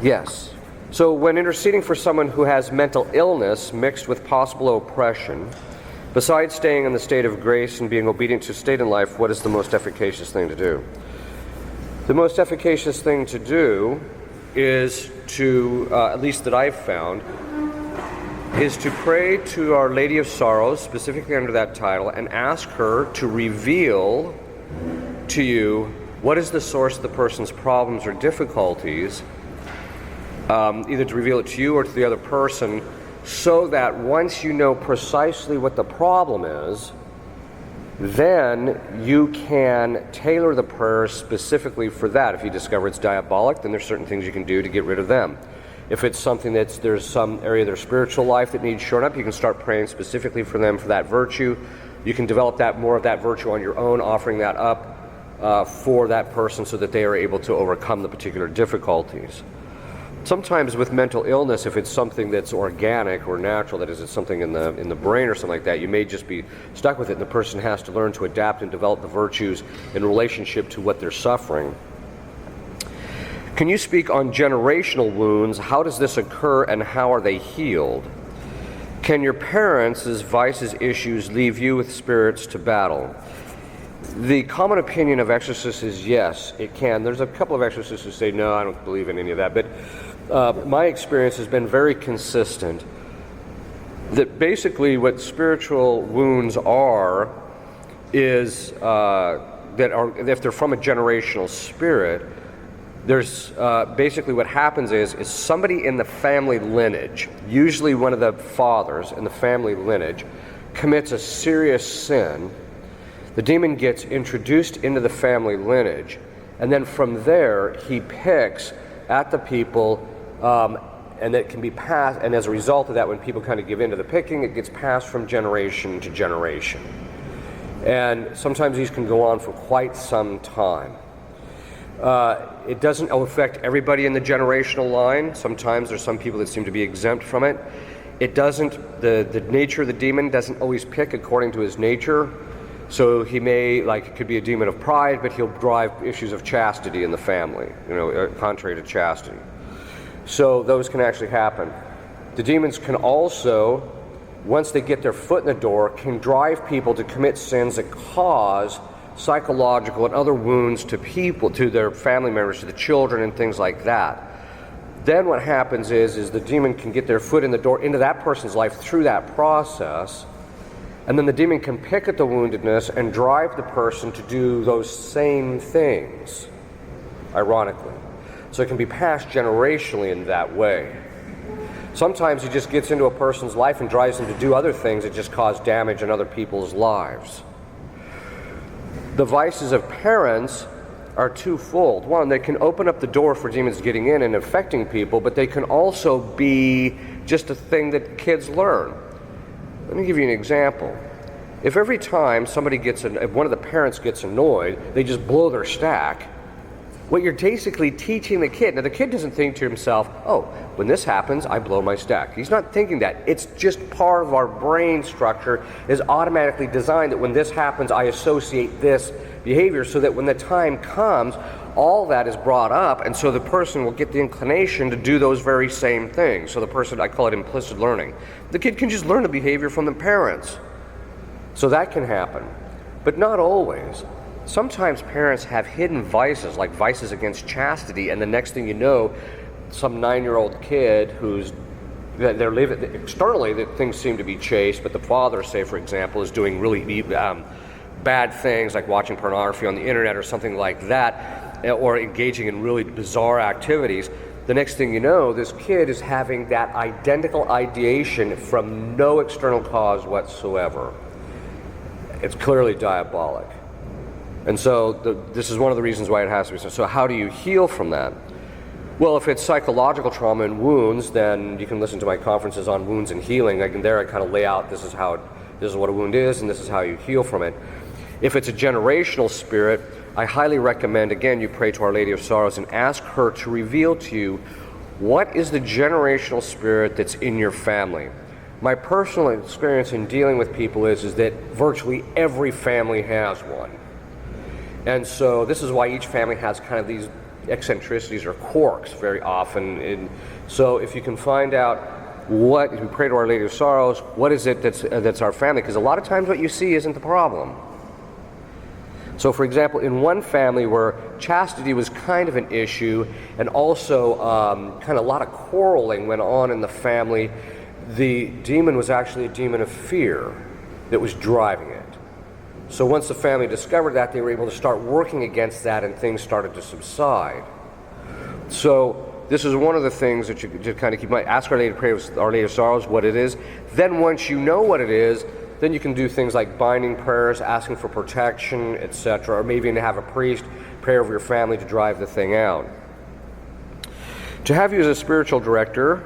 [SPEAKER 1] Yes. So when interceding for someone who has mental illness mixed with possible oppression, besides staying in the state of grace and being obedient to state in life, what is the most efficacious thing to do? The most efficacious thing to do is to, at least that I've found, is to pray to Our Lady of Sorrows, specifically under that title, and ask her to reveal to you what is the source of the person's problems or difficulties, either to reveal it to you or to the other person, so that once you know precisely what the problem is, then you can tailor the prayers specifically for that. If you discover it's diabolic, then there's certain things you can do to get rid of them. If it's something there's some area of their spiritual life that needs shored up, you can start praying specifically for them for that virtue. You can develop more of that virtue on your own, offering that up for that person so that they are able to overcome the particular difficulties. Sometimes with mental illness, if it's something that's organic or natural, that is, it's something in the brain or something like that, you may just be stuck with it, and the person has to learn to adapt and develop the virtues in relationship to what they're suffering. Can you speak on generational wounds? How does this occur and how are they healed? Can your parents' vices, issues leave you with spirits to battle? The common opinion of exorcists is yes, it can. There's a couple of exorcists who say, no, I don't believe in any of that. But my experience has been very consistent that basically what spiritual wounds are is if they're from a generational spirit, there's basically what happens is somebody in the family lineage, usually one of the fathers in the family lineage, commits a serious sin. The demon gets introduced into the family lineage, and then from there he picks at the people, and it can be passed, and as a result of that, when people kind of give in to the picking, it gets passed from generation to generation. And sometimes these can go on for quite some time. It doesn't affect everybody in the generational line. Sometimes there's some people that seem to be exempt from it. It doesn't, the nature of the demon doesn't always pick according to his nature. So he may, it could be a demon of pride, but he'll drive issues of chastity in the family, contrary to chastity. So those can actually happen. The demons can also, once they get their foot in the door, can drive people to commit sins that cause psychological and other wounds to people, to their family members, to the children, and things like that. then what happens is the demon can get their foot in the door into that person's life through that process, and then the demon can pick at the woundedness and drive the person to do those same things, ironically. So it can be passed generationally in that way. Sometimes he just gets into a person's life and drives them to do other things that just cause damage in other people's lives. The vices of parents are twofold. One, they can open up the door for demons getting in and affecting people, but they can also be just a thing that kids learn. Let me give you an example. If every time if one of the parents gets annoyed, they just blow their stack, what you're basically teaching the kid. Now the kid doesn't think to himself, oh, when this happens, I blow my stack. He's not thinking that. It's just part of our brain structure is automatically designed that when this happens, I associate this behavior, so that when the time comes, all that is brought up, and so the person will get the inclination to do those very same things. So the person, I call it implicit learning. The kid can just learn the behavior from the parents. So that can happen, but not always. Sometimes parents have hidden vices, like vices against chastity, and the next thing you know, some 9-year-old kid they're living externally, that things seem to be chaste, but the father, say for example, is doing really bad things like watching pornography on the internet or something like that, or engaging in really bizarre activities. The next thing you know, this kid is having that identical ideation from no external cause whatsoever. It's clearly diabolic. And so this is one of the reasons why it has to be. So how do you heal from that? Well, if it's psychological trauma and wounds, then you can listen to my conferences on wounds and healing. I kind of lay out this is what a wound is, and this is how you heal from it. If it's a generational spirit, I highly recommend, again, you pray to Our Lady of Sorrows and ask her to reveal to you what is the generational spirit that's in your family. My personal experience in dealing with people is that virtually every family has one. And so this is why each family has kind of these eccentricities or quirks very often. And so if you can find out if you pray to Our Lady of Sorrows, what is it that's our family? Because a lot of times what you see isn't the problem. So for example, in one family where chastity was kind of an issue, and also kind of a lot of quarreling went on in the family, the demon was actually a demon of fear that was driving it. So once the family discovered that, they were able to start working against that, and things started to subside. So this is one of the things that you just kind of keep in mind. Ask Our Lady to pray with Our Lady of Sorrows what it is. Then once you know what it is, then you can do things like binding prayers, asking for protection, etc., or maybe even have a priest pray over your family to drive the thing out. To have you as a spiritual director,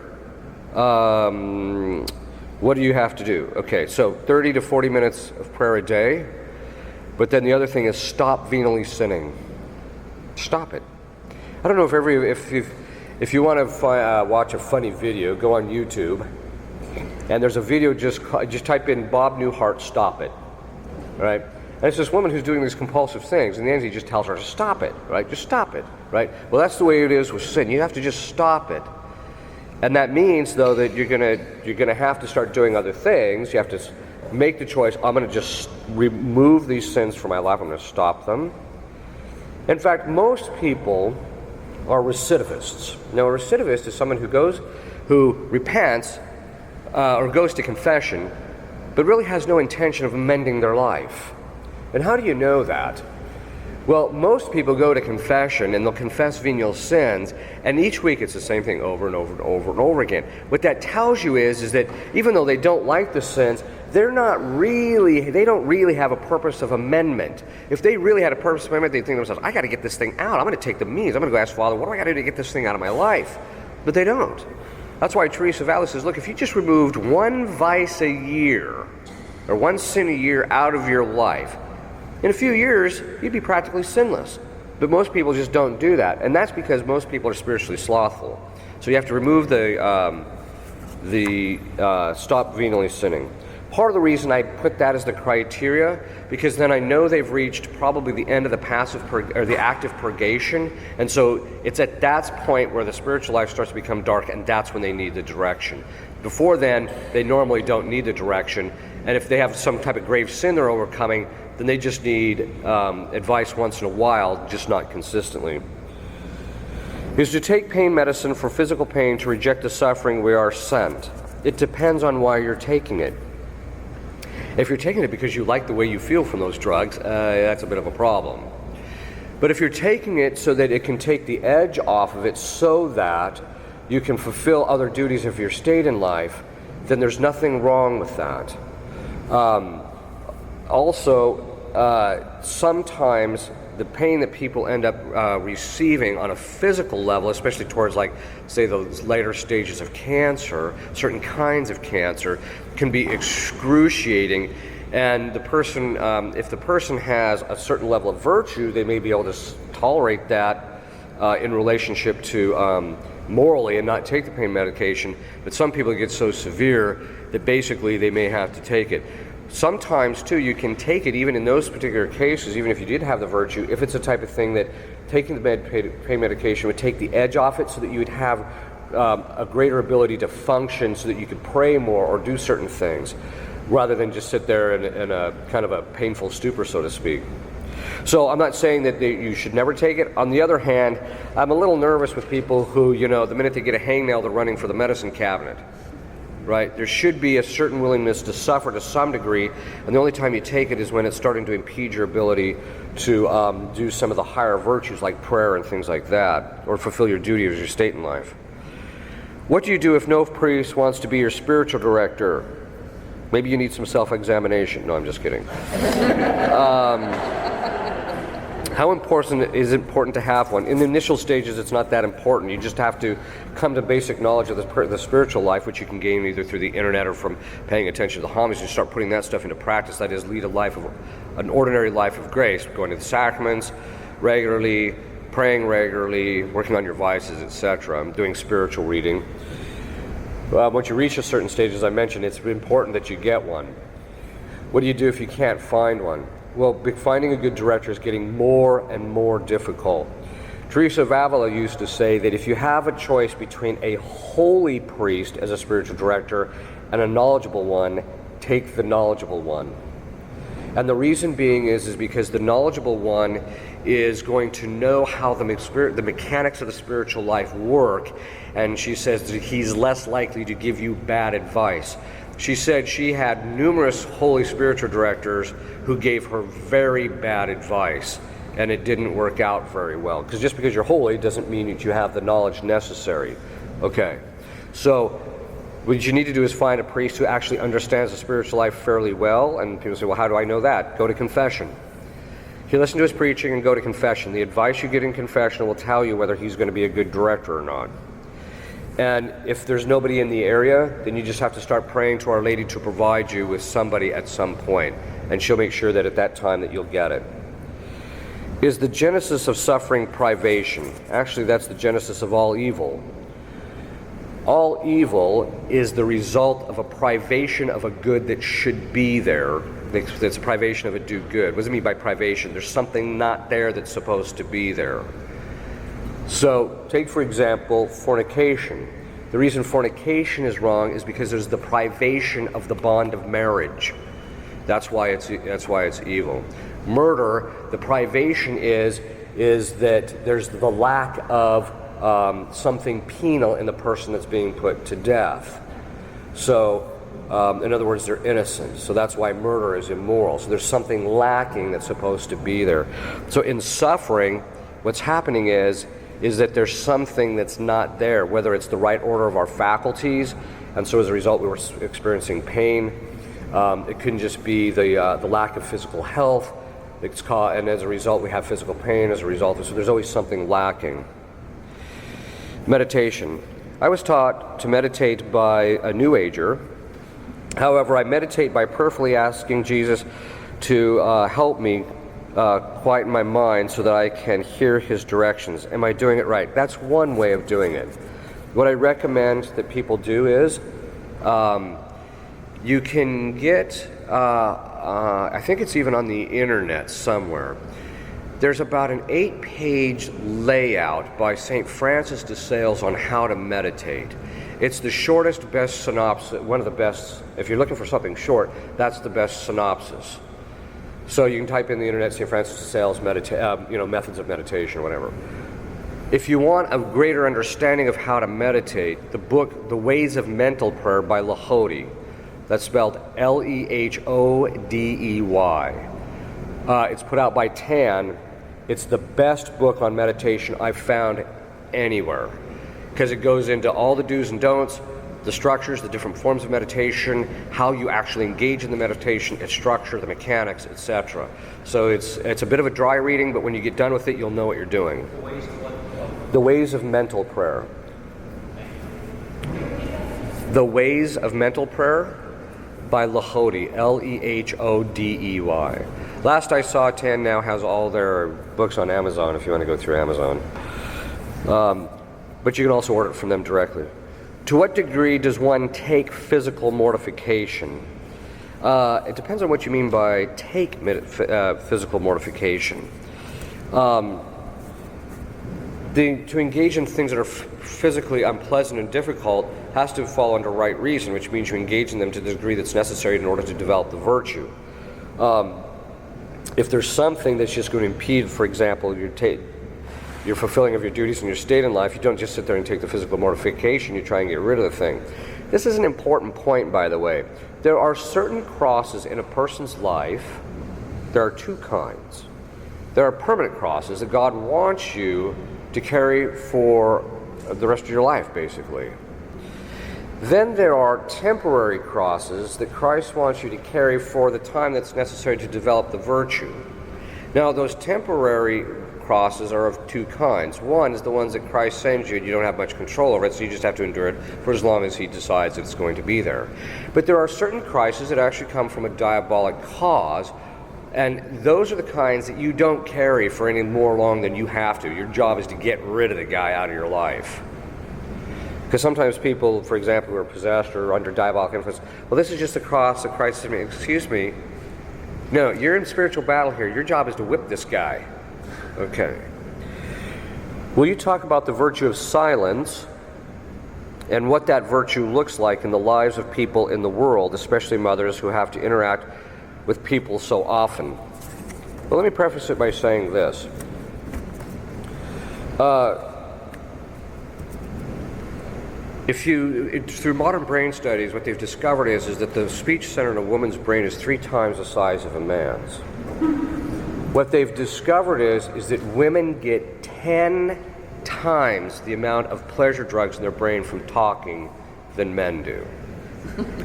[SPEAKER 1] what do you have to do? Okay, so 30 to 40 minutes of prayer a day. But then the other thing is stop venally sinning. Stop it. I don't know if you want to watch a funny video, go on YouTube, and there's a video, just type in Bob Newhart, stop it, right? And it's this woman who's doing these compulsive things, and the end he just tells her to stop it, right? Just stop it, right? Well, that's the way it is with sin. You have to just stop it. And that means, though, that you're gonna have to start doing other things. You have to make the choice, I'm going to just remove these sins from my life, I'm going to stop them. In fact, most people are recidivists. Now, a recidivist is someone who repents or goes to confession, but really has no intention of amending their life. And how do you know that? Well, most people go to confession and they'll confess venial sins, and each week it's the same thing over and over and over and over again. What that tells you is that even though they don't like the sins, they don't really have a purpose of amendment. If they really had a purpose of amendment, they'd think to themselves, I got to get this thing out. I'm going to take the means. I'm going to go ask Father, what do I got to do to get this thing out of my life? But they don't. That's why Teresa of Avila says, look, if you just removed one vice a year, or one sin a year out of your life, in a few years, you'd be practically sinless. But most people just don't do that. And that's because most people are spiritually slothful. So you have to remove the stop venally sinning. Part of the reason I put that as the criteria, because then I know they've reached probably the end of the active purgation, and so it's at that point where the spiritual life starts to become dark, and that's when they need the direction. Before then, they normally don't need the direction, and if they have some type of grave sin they're overcoming, then they just need advice once in a while, just not consistently. Is to take pain medicine for physical pain to reject the suffering we are sent. It depends on why you're taking it. If you're taking it because you like the way you feel from those drugs, that's a bit of a problem. But if you're taking it so that it can take the edge off of it so that you can fulfill other duties of your state in life, then there's nothing wrong with that. Sometimes the pain that people end up receiving on a physical level, especially towards, like, say, those later stages of cancer, certain kinds of cancer, can be excruciating. And the person, if the person has a certain level of virtue, they may be able to tolerate that in relationship to morally and not take the pain medication. But some people get so severe that basically they may have to take it. Sometimes, too, you can take it even in those particular cases, even if you did have the virtue, if it's the type of thing that taking the pain medication would take the edge off it so that you would have a greater ability to function so that you could pray more or do certain things, rather than just sit there in a kind of a painful stupor, so to speak. So I'm not saying that you should never take it. On the other hand, I'm a little nervous with people who, the minute they get a hangnail, they're running for the medicine cabinet. Right? There should be a certain willingness to suffer to some degree, and the only time you take it is when it's starting to impede your ability to do some of the higher virtues like prayer and things like that, or fulfill your duty as your state in life. What do you do if no priest wants to be your spiritual director? Maybe you need some self-examination. No, I'm just kidding. How important is it to have one? In the initial stages, it's not that important. You just have to come to basic knowledge of the spiritual life, which you can gain either through the internet or from paying attention to the homilies, and start putting that stuff into practice. That is, lead an ordinary life of grace, going to the sacraments regularly, praying regularly, working on your vices, etc. I'm doing spiritual reading. Once you reach a certain stage, as I mentioned, it's important that you get one. What do you do if you can't find one? Well, finding a good director is getting more and more difficult. Teresa of Avila used to say that if you have a choice between a holy priest as a spiritual director and a knowledgeable one, take the knowledgeable one. And the reason being is because the knowledgeable one is going to know how the mechanics of the spiritual life work, and she says that he's less likely to give you bad advice. She said she had numerous holy spiritual directors who gave her very bad advice, and it didn't work out very well. Because just because you're holy doesn't mean that you have the knowledge necessary. Okay, so what you need to do is find a priest who actually understands the spiritual life fairly well. And people say, well, how do I know that? Go to confession. You listen to his preaching and go to confession. The advice you get in confession will tell you whether he's going to be a good director or not. And if there's nobody in the area, then you just have to start praying to Our Lady to provide you with somebody at some point, and she'll make sure that at that time that you'll get it. Is the genesis of suffering privation? Actually, that's the genesis of all evil. All evil is the result of a privation of a good that should be there. That's a privation of a due good. What does it mean by privation? There's something not there that's supposed to be there. So, take for example, fornication. The reason fornication is wrong is because there's the privation of the bond of marriage. That's why it's evil. Murder, the privation is that there's the lack of something penal in the person that's being put to death. So, in other words, they're innocent. So that's why murder is immoral. So there's something lacking that's supposed to be there. So in suffering, what's happening is that there's something that's not there, whether it's the right order of our faculties, and so as a result we were experiencing pain. It couldn't just be the lack of physical health, and as a result we have physical pain as a result. So there's always something lacking. Meditation. I was taught to meditate by a New Ager. However, I meditate by prayerfully asking Jesus to help me quieten my mind so that I can hear his directions. Am I doing it right? That's one way of doing it. What I recommend that people do is you can get, I think it's even on the internet somewhere, there's about an 8-page layout by St. Francis de Sales on how to meditate. It's the shortest, best synopsis, one of the best. If you're looking for something short, that's the best synopsis. So you can type in the internet, St. Francis de Sales, methods of meditation or whatever. If you want a greater understanding of how to meditate, the book The Ways of Mental Prayer by Lahody, that's spelled Lehodey. It's put out by Tan. It's the best book on meditation I've found anywhere, because it goes into all the do's and don'ts, the structures, the different forms of meditation, how you actually engage in the meditation, its structure, the mechanics, etc. So it's a bit of a dry reading, but when you get done with it, you'll know what you're doing. The Ways of Mental Prayer. The Ways of Mental Prayer by Lahody, Lehodey. Last I saw, Tan now has all their books on Amazon if you want to go through Amazon. But you can also order it from them directly. To what degree does one take physical mortification? It depends on what you mean by take physical mortification. To engage in things that are physically unpleasant and difficult has to fall under right reason, which means you engage in them to the degree that's necessary in order to develop the virtue. If there's something that's just going to impede, for example, your fulfilling of your duties and your state in life, you don't just sit there and take the physical mortification, you try and get rid of the thing. This is an important point, by the way. There are certain crosses in a person's life. There are two kinds. There are permanent crosses that God wants you to carry for the rest of your life, basically. Then there are temporary crosses that Christ wants you to carry for the time that's necessary to develop the virtue. Now, those temporary crosses are of two kinds. One is the ones that Christ sends you and you don't have much control over it, so you just have to endure it for as long as he decides that it's going to be there. But there are certain crises that actually come from a diabolic cause, and those are the kinds that you don't carry for any more long than you have to. Your job is to get rid of the guy out of your life. Because sometimes people, for example, who are possessed or under diabolic influence, well, this is just a cross that Christ sent me. Excuse me. No, you're in spiritual battle here. Your job is to whip this guy. Okay. Will you talk about the virtue of silence and what that virtue looks like in the lives of people in the world, especially mothers who have to interact with people so often? Well, let me preface it by saying this. Through modern brain studies, what they've discovered is that the speech center in a woman's brain is 3 times the size of a man's. What they've discovered is that women get 10 times the amount of pleasure drugs in their brain from talking than men do.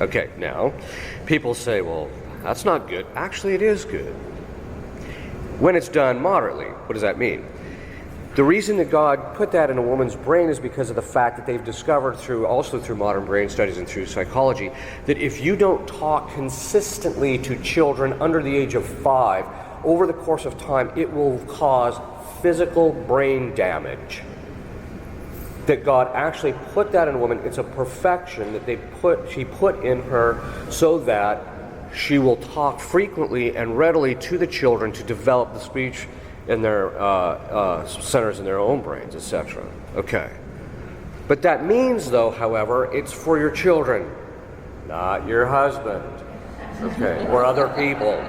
[SPEAKER 1] Okay, now, people say, well, that's not good. Actually, it is good. When it's done moderately. What does that mean? The reason that God put that in a woman's brain is because of the fact that they've discovered also through modern brain studies and through psychology, that if you don't talk consistently to children under the age of 5, over the course of time, it will cause physical brain damage. That God actually put that in a woman. It's a perfection that she put in her so that she will talk frequently and readily to the children to develop the speech in their centers in their own brains, etc. Okay. But that means, though, however, it's for your children, not your husband, okay, or other people.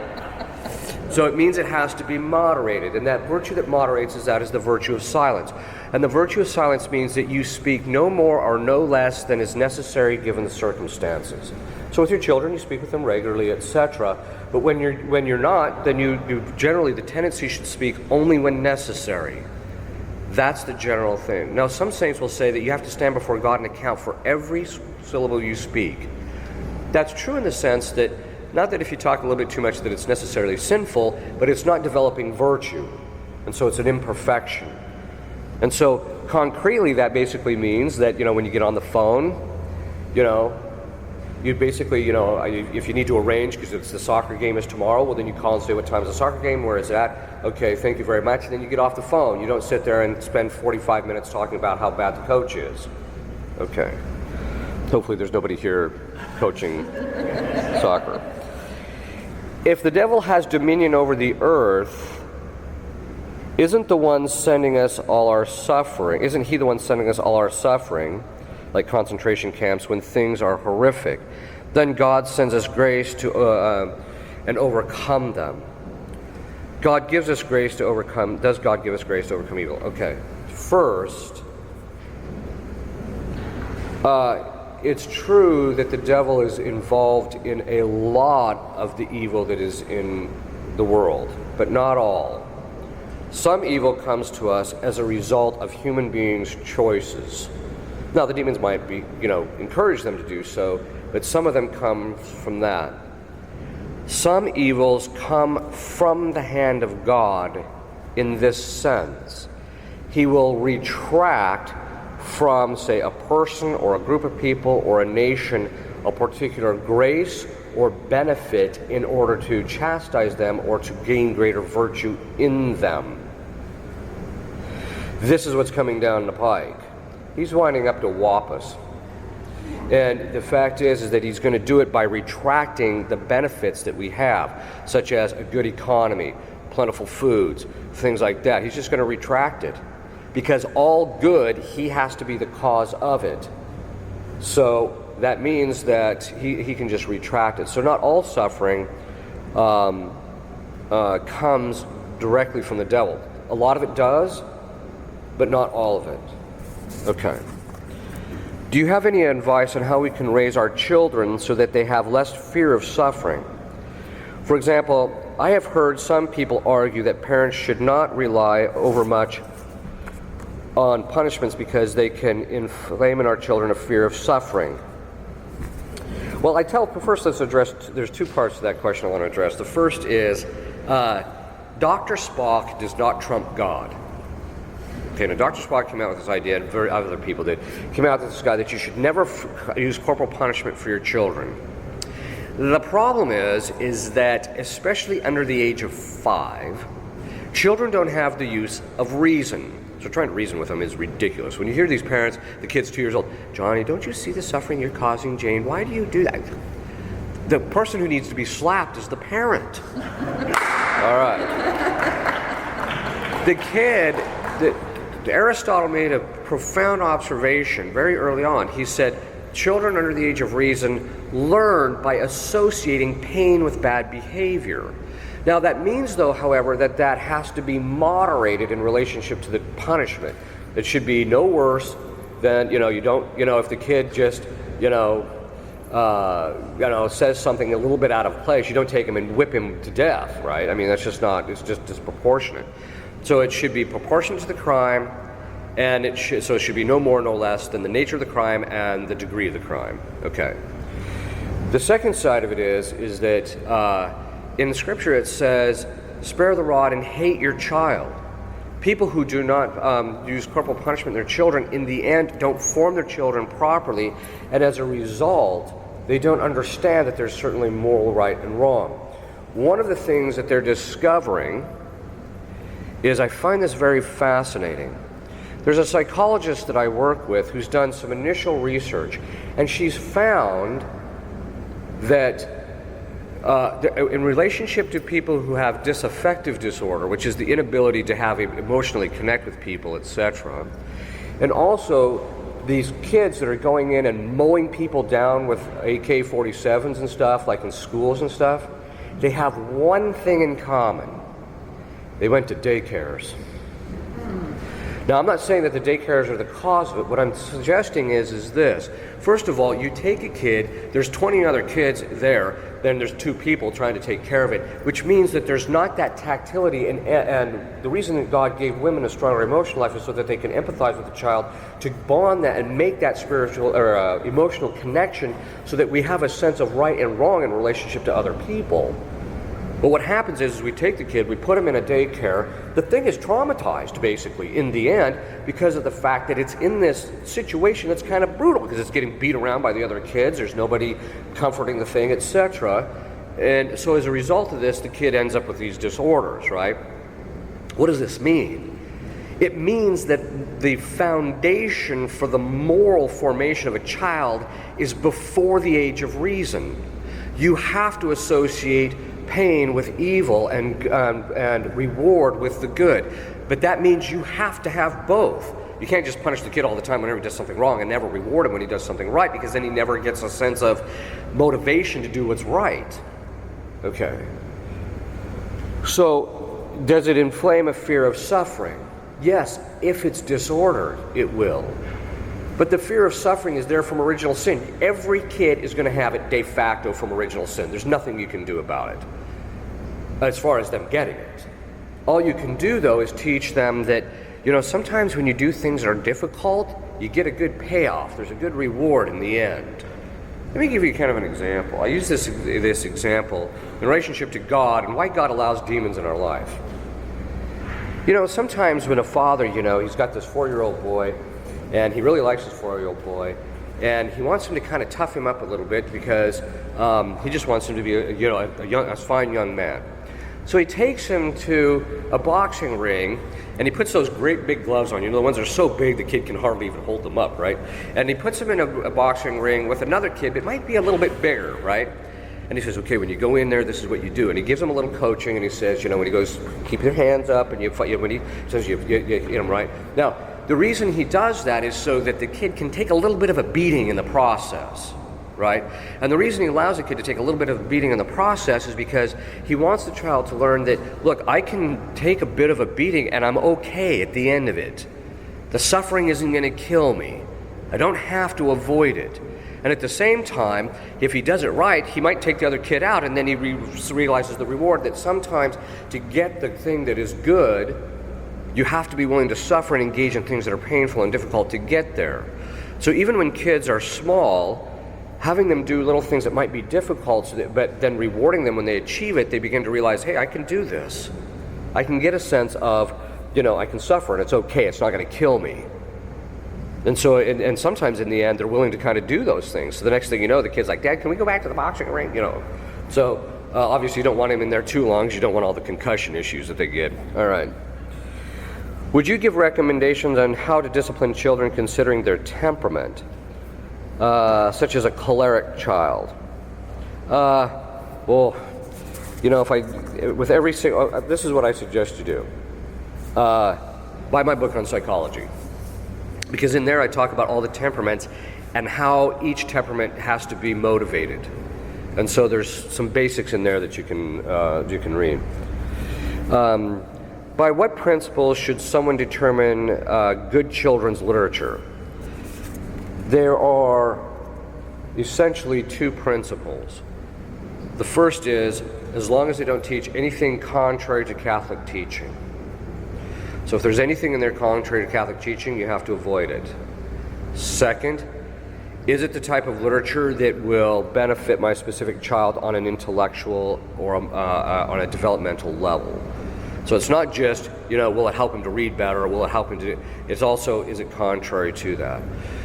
[SPEAKER 1] So it means it has to be moderated, and that virtue that moderates is the virtue of silence. And the virtue of silence means that you speak no more or no less than is necessary given the circumstances. So with your children, you speak with them regularly, etc. But when you're not, then you generally, the tendency should speak only when necessary. That's the general thing. Now, some saints will say that you have to stand before God and account for every syllable you speak. That's true in the sense that, not that if you talk a little bit too much that it's necessarily sinful, but it's not developing virtue. And so it's an imperfection. And so concretely that basically means that, when you get on the phone, you basically, if you need to arrange, because it's the soccer game is tomorrow, well then you call and say, what time is the soccer game, where is it at? Okay, thank you very much. And then you get off the phone. You don't sit there and spend 45 minutes talking about how bad the coach is. Okay. Hopefully there's nobody here coaching soccer. If the devil has dominion over the earth, isn't he the one sending us all our suffering, like concentration camps, when things are horrific? Then God sends us grace to and overcome them. God gives us grace to overcome. Does God give us grace to overcome evil? Okay. First, it's true that the devil is involved in a lot of the evil that is in the world, but not all. Some evil comes to us as a result of human beings' choices. Now, the demons might be, encourage them to do so, but some of them come from that. Some evils come from the hand of God in this sense. He will retract from, say, a person or a group of people or a nation a particular grace or benefit in order to chastise them or to gain greater virtue in them. This is what's coming down the pike. He's winding up to whop us. And the fact is that he's going to do it by retracting the benefits that we have, such as a good economy, plentiful foods, things like that. He's just going to retract it. Because all good, he has to be the cause of it. So that means that he can just retract it. So not all suffering comes directly from the devil. A lot of it does, but not all of it. Okay. Do you have any advice on how we can raise our children so that they have less fear of suffering? For example, I have heard some people argue that parents should not rely overmuch on punishments because they can inflame in our children a fear of suffering. Well, first let's address, there's two parts to that question I want to address. The first is, Dr. Spock does not trump God. Okay, now Dr. Spock came out with this idea, and other people did, came out with this guy that you should never use corporal punishment for your children. The problem is that, especially under the age of 5, children don't have the use of reason. So trying to reason with them is ridiculous. When you hear these parents, the kid's 2 years old, Johnny, don't you see the suffering you're causing Jane? Why do you do that? The person who needs to be slapped is the parent. All right. The kid, Aristotle made a profound observation very early on. He said, children under the age of reason learn by associating pain with bad behavior. Now that means, though, however, that has to be moderated in relationship to the punishment. It should be no worse than, if the kid just, says something a little bit out of place, you don't take him and whip him to death, right? I mean, that's just not, it's just disproportionate. So it should be proportionate to the crime, and it should be no more, no less than the nature of the crime and the degree of the crime. Okay. The second side of it is that in Scripture it says, spare the rod and hate your child. People who do not use corporal punishment in their children, in the end, don't form their children properly, and as a result, they don't understand that there's certainly moral right and wrong. One of the things that they're discovering is, I find this very fascinating. There's a psychologist that I work with who's done some initial research, and she's found that in relationship to people who have disaffective disorder, which is the inability to emotionally connect with people, etc., and also these kids that are going in and mowing people down with AK-47s and stuff, like in schools and stuff, they have one thing in common. They went to daycares. Now, I'm not saying that the daycares are the cause of it. What I'm suggesting is this. First of all, you take a kid, there's 20 other kids there, then there's 2 people trying to take care of it, which means that there's not that tactility, and the reason that God gave women a stronger emotional life is so that they can empathize with the child, to bond that and make that spiritual or emotional connection so that we have a sense of right and wrong in relationship to other people. But what happens is we take the kid, we put him in a daycare. The thing is traumatized, basically, in the end, because of the fact that it's in this situation that's kind of brutal, because it's getting beat around by the other kids, there's nobody comforting the thing, etc. And so as a result of this, the kid ends up with these disorders, right? What does this mean? It means that the foundation for the moral formation of a child is before the age of reason. You have to associate pain with evil and reward with the good. But that means you have to have both. You can't just punish the kid all the time whenever he does something wrong and never reward him when he does something right, because then he never gets a sense of motivation to do what's right. Okay. So, does it inflame a fear of suffering? Yes, if it's disordered, it will. But the fear of suffering is there from original sin. Every kid is going to have it de facto from original sin. There's nothing you can do about it as far as them getting it. All you can do, though, is teach them that, sometimes when you do things that are difficult, you get a good payoff. There's a good reward in the end. Let me give you kind of an example. I use this example in relationship to God and why God allows demons in our life. Sometimes when a father, he's got this 4-year-old boy, and he really likes his 4-year-old boy, and he wants him to kind of tough him up a little bit because he just wants him to be a fine young man. So he takes him to a boxing ring, and he puts those great big gloves on. The ones that are so big the kid can hardly even hold them up, right? And he puts him in a boxing ring with another kid that might be a little bit bigger, right? And he says, okay, when you go in there, this is what you do. And he gives him a little coaching, and he says, when he goes, keep your hands up, and when he says, you hit him, right? Now, the reason he does that is so that the kid can take a little bit of a beating in the process, right? And the reason he allows the kid to take a little bit of a beating in the process is because he wants the child to learn that, look, I can take a bit of a beating and I'm okay at the end of it. The suffering isn't going to kill me. I don't have to avoid it. And at the same time, if he does it right, he might take the other kid out, and then he realizes the reward that sometimes to get the thing that is good, you have to be willing to suffer and engage in things that are painful and difficult to get there. So even when kids are small, having them do little things that might be difficult, but then rewarding them when they achieve it, they begin to realize, hey, I can do this. I can get a sense of, I can suffer and it's okay, it's not going to kill me. And so, and sometimes in the end, they're willing to kind of do those things. So the next thing you know, the kid's like, Dad, can we go back to the boxing ring? So obviously you don't want him in there too long because you don't want all the concussion issues that they get. All right. Would you give recommendations on how to discipline children considering their temperament, such as a choleric child? This is what I suggest you do. Buy my book on psychology. Because in there I talk about all the temperaments and how each temperament has to be motivated. And so there's some basics in there that you can read. By what principles should someone determine good children's literature? There are essentially two principles. The first is, as long as they don't teach anything contrary to Catholic teaching. So if there's anything in there contrary to Catholic teaching, you have to avoid it. Second, is it the type of literature that will benefit my specific child on an intellectual or on a developmental level? So it's not just, will it help him to read better, or will it help him to, it's also, is it contrary to that?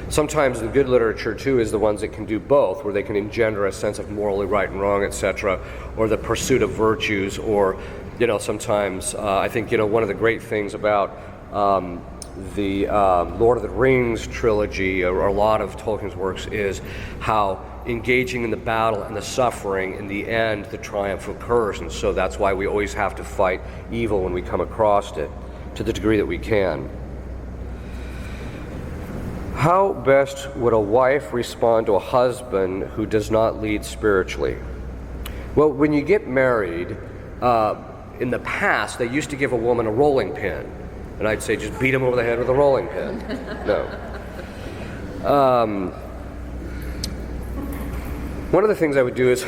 [SPEAKER 1] Sometimes the good literature, too, is the ones that can do both, where they can engender a sense of morally right and wrong, etc., or the pursuit of virtues, or, sometimes I think, one of the great things about the Lord of the Rings trilogy, or a lot of Tolkien's works, is how engaging in the battle and the suffering, in the end, the triumph occurs. And so that's why we always have to fight evil when we come across it, to the degree that we can. How best would a wife respond to a husband who does not lead spiritually? Well, when you get married, in the past, they used to give a woman a rolling pin. And I'd say, just beat him over the head with a rolling pin. No. One of the things I would do is,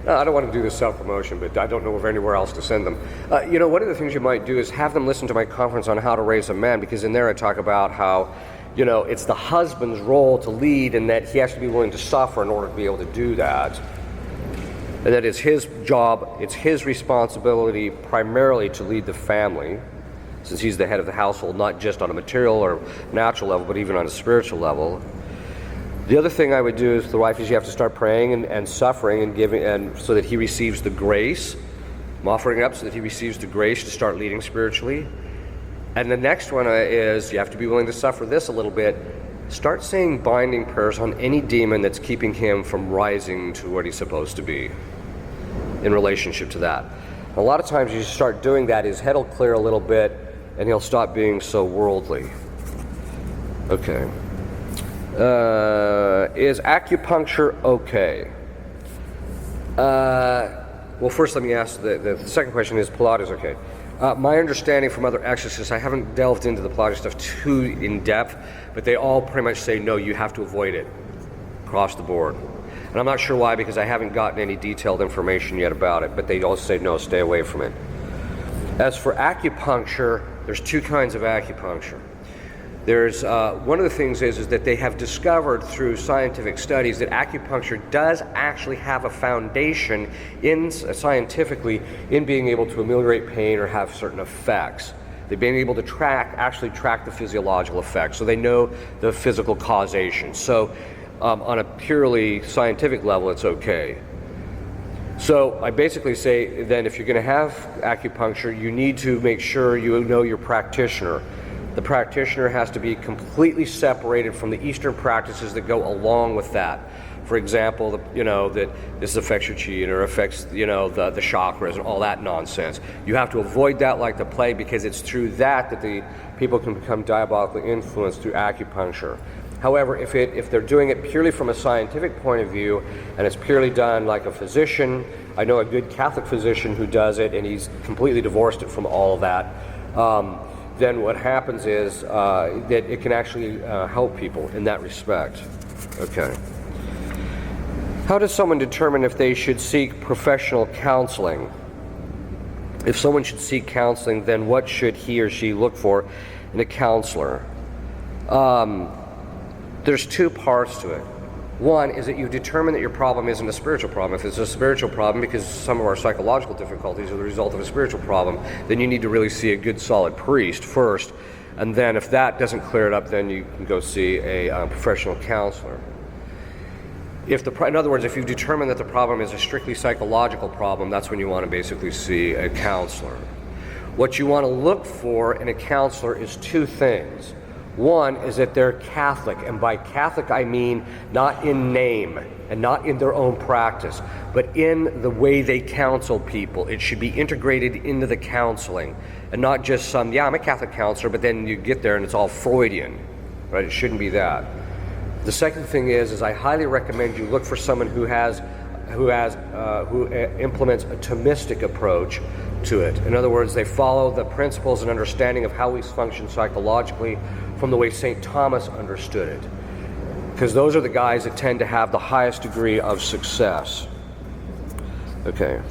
[SPEAKER 1] I don't want to do this self-promotion, but I don't know of anywhere else to send them. One of the things you might do is have them listen to my conference on how to raise a man, because in there I talk about how, it's the husband's role to lead, and that he has to be willing to suffer in order to be able to do that. And that it's his job, it's his responsibility primarily to lead the family, since he's the head of the household, not just on a material or natural level, but even on a spiritual level. The other thing I would do is the wife is you have to start praying and suffering and giving, and so that he receives the grace. I'm offering it up so that he receives the grace to start leading spiritually. And the next one is you have to be willing to suffer this a little bit. Start saying binding prayers on any demon that's keeping him from rising to what he's supposed to be in relationship to that. A lot of times you start doing that, his head will clear a little bit and he'll stop being so worldly. Okay. Is acupuncture okay? Well, first let me ask, the second question is Pilates okay? My understanding from other exorcists, I haven't delved into the Pilates stuff too in depth, but they all pretty much say, no, you have to avoid it across the board. And I'm not sure why, because I haven't gotten any detailed information yet about it, but they all say, no, stay away from it. As for acupuncture, there's two kinds of acupuncture. There's one of the things is that they have discovered through scientific studies that acupuncture does actually have a foundation scientifically in being able to ameliorate pain or have certain effects. They've been able to actually track the physiological effects, so they know the physical causation. So on a purely scientific level, it's okay. So I basically say then if you're going to have acupuncture, you need to make sure you know your practitioner. The practitioner has to be completely separated from the Eastern practices that go along with that. For example, that this affects your chi or affects, the chakras and all that nonsense. You have to avoid that like the plague, because it's through that the people can become diabolically influenced through acupuncture. However, if they're doing it purely from a scientific point of view, and it's purely done like a physician, I know a good Catholic physician who does it, and he's completely divorced it from all of that. Then what happens is that it can actually help people in that respect. Okay. How does someone determine if they should seek professional counseling? If someone should seek counseling, then what should he or she look for in a counselor? There's two parts to it. One is that you determine that your problem isn't a spiritual problem. If it's a spiritual problem because some of our psychological difficulties are the result of a spiritual problem, then you need to really see a good solid priest first, and then if that doesn't clear it up, then you can go see a professional counselor. In other words, if you determine that the problem is a strictly psychological problem, that's when you want to basically see a counselor. What you want to look for in a counselor is two things. One is that they're Catholic, and by Catholic I mean not in name and not in their own practice, but in the way they counsel people. It should be integrated into the counseling, and not just I'm a Catholic counselor, but then you get there and it's all Freudian, right? It shouldn't be that. The second thing is I highly recommend you look for someone who implements a Thomistic approach to it. In other words, they follow the principles and understanding of how we function psychologically from the way St. Thomas understood it. Because those are the guys that tend to have the highest degree of success. Okay.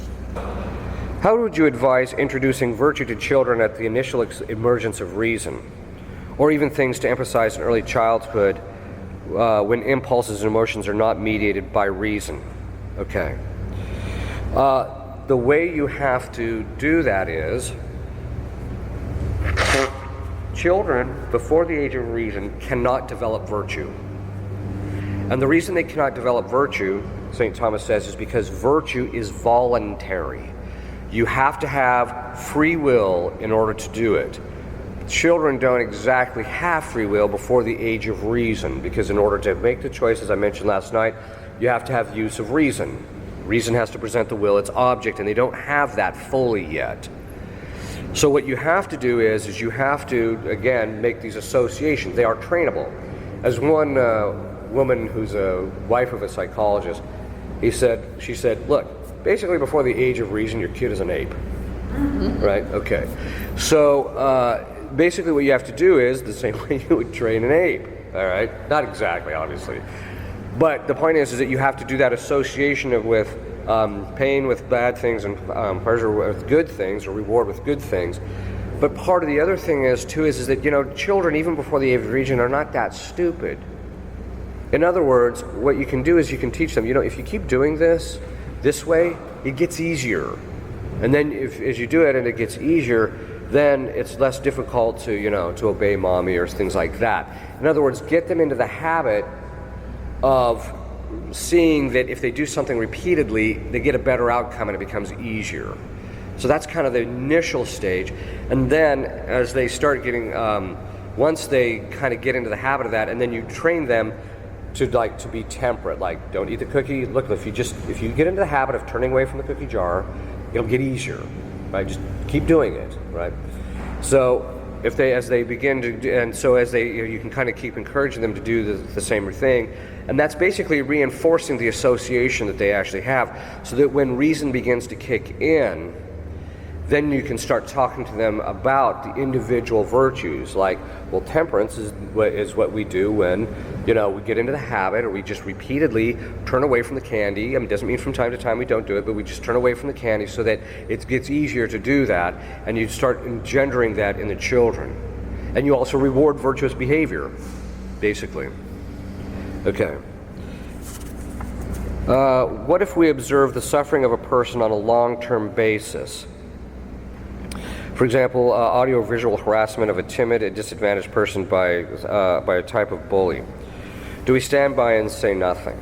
[SPEAKER 1] How would you advise introducing virtue to children at the initial emergence of reason? Or even things to emphasize in early childhood when impulses and emotions are not mediated by reason? Okay. The way you have to do that is children before the age of reason cannot develop virtue. And the reason they cannot develop virtue, St. Thomas says, is because virtue is voluntary. You have to have free will in order to do it. Children don't exactly have free will before the age of reason, because in order to make the choice, as I mentioned last night, you have to have use of reason. Reason has to present the will, its object, and they don't have that fully yet. So what you have to do is you have to, again, make these associations. They are trainable. As one woman who's a wife of a psychologist, she said, look, basically before the age of reason, your kid is an ape. Mm-hmm. Right? Okay. So basically what you have to do is the same way you would train an ape. All right? Not exactly, obviously. But the point is that you have to do that association with pain with bad things and pleasure with good things, or reward with good things. But part of the other thing is that children, even before the age of reason, are not that stupid. In other words, what you can do is you can teach them, if you keep doing this way, it gets easier. And then as you do it and it gets easier, then it's less difficult to obey mommy or things like that. In other words, get them into the habit of seeing that if they do something repeatedly, they get a better outcome and it becomes easier. So that's kind of the initial stage. And then as they start getting, once they kind of get into the habit of that, and then you train them to be temperate, like don't eat the cookie. Look, if you get into the habit of turning away from the cookie jar, it'll get easier, right? Just keep doing it, right? So as they begin to, and so as they, you can kind of keep encouraging them to do the same thing, and that's basically reinforcing the association that they actually have, so that when reason begins to kick in, then you can start talking to them about the individual virtues. Like, well, temperance is what we do when, we get into the habit, or we just repeatedly turn away from the candy. I mean, it doesn't mean from time to time we don't do it, but we just turn away from the candy so that it gets easier to do that, and you start engendering that in the children. And you also reward virtuous behavior, basically. Okay. What if we observe the suffering of a person on a long-term basis? For example, audio-visual harassment of a timid and disadvantaged person by a type of bully. Do we stand by and say nothing?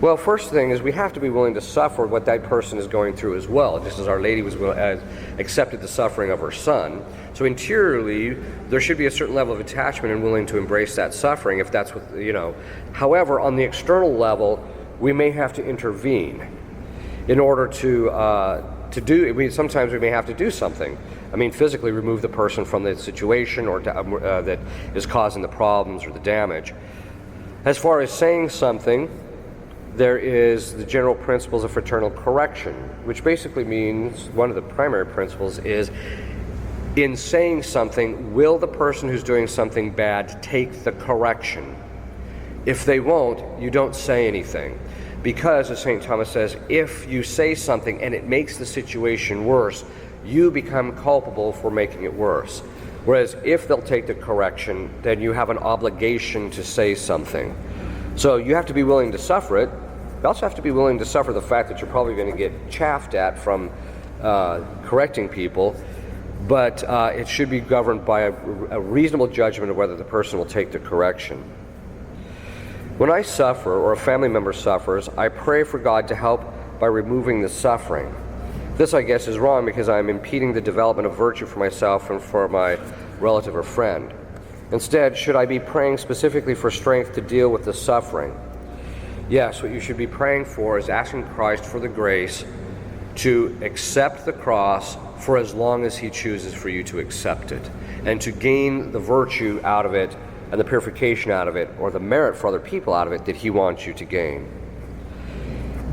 [SPEAKER 1] Well, first thing is we have to be willing to suffer what that person is going through as well, just as Our Lady accepted the suffering of her son. So interiorly, there should be a certain level of attachment and willing to embrace that suffering if that's what, However, on the external level, we may have to intervene in order sometimes we may have to do something. I mean, physically remove the person from the situation or that is causing the problems or the damage. As far as saying something, there is the general principles of fraternal correction, which basically means one of the primary principles is, in saying something, will the person who's doing something bad take the correction? If they won't, you don't say anything. Because, as St. Thomas says, if you say something and it makes the situation worse, you become culpable for making it worse. Whereas if they'll take the correction, then you have an obligation to say something. So you have to be willing to suffer it. You also have to be willing to suffer the fact that you're probably going to get chaffed at from correcting people, but it should be governed by a reasonable judgment of whether the person will take the correction. When I suffer, or a family member suffers, I pray for God to help by removing the suffering. This, I guess, is wrong because I'm impeding the development of virtue for myself and for my relative or friend. Instead, should I be praying specifically for strength to deal with the suffering? Yes, what you should be praying for is asking Christ for the grace to accept the cross for as long as He chooses for you to accept it, and to gain the virtue out of it and the purification out of it, or the merit for other people out of it that He wants you to gain.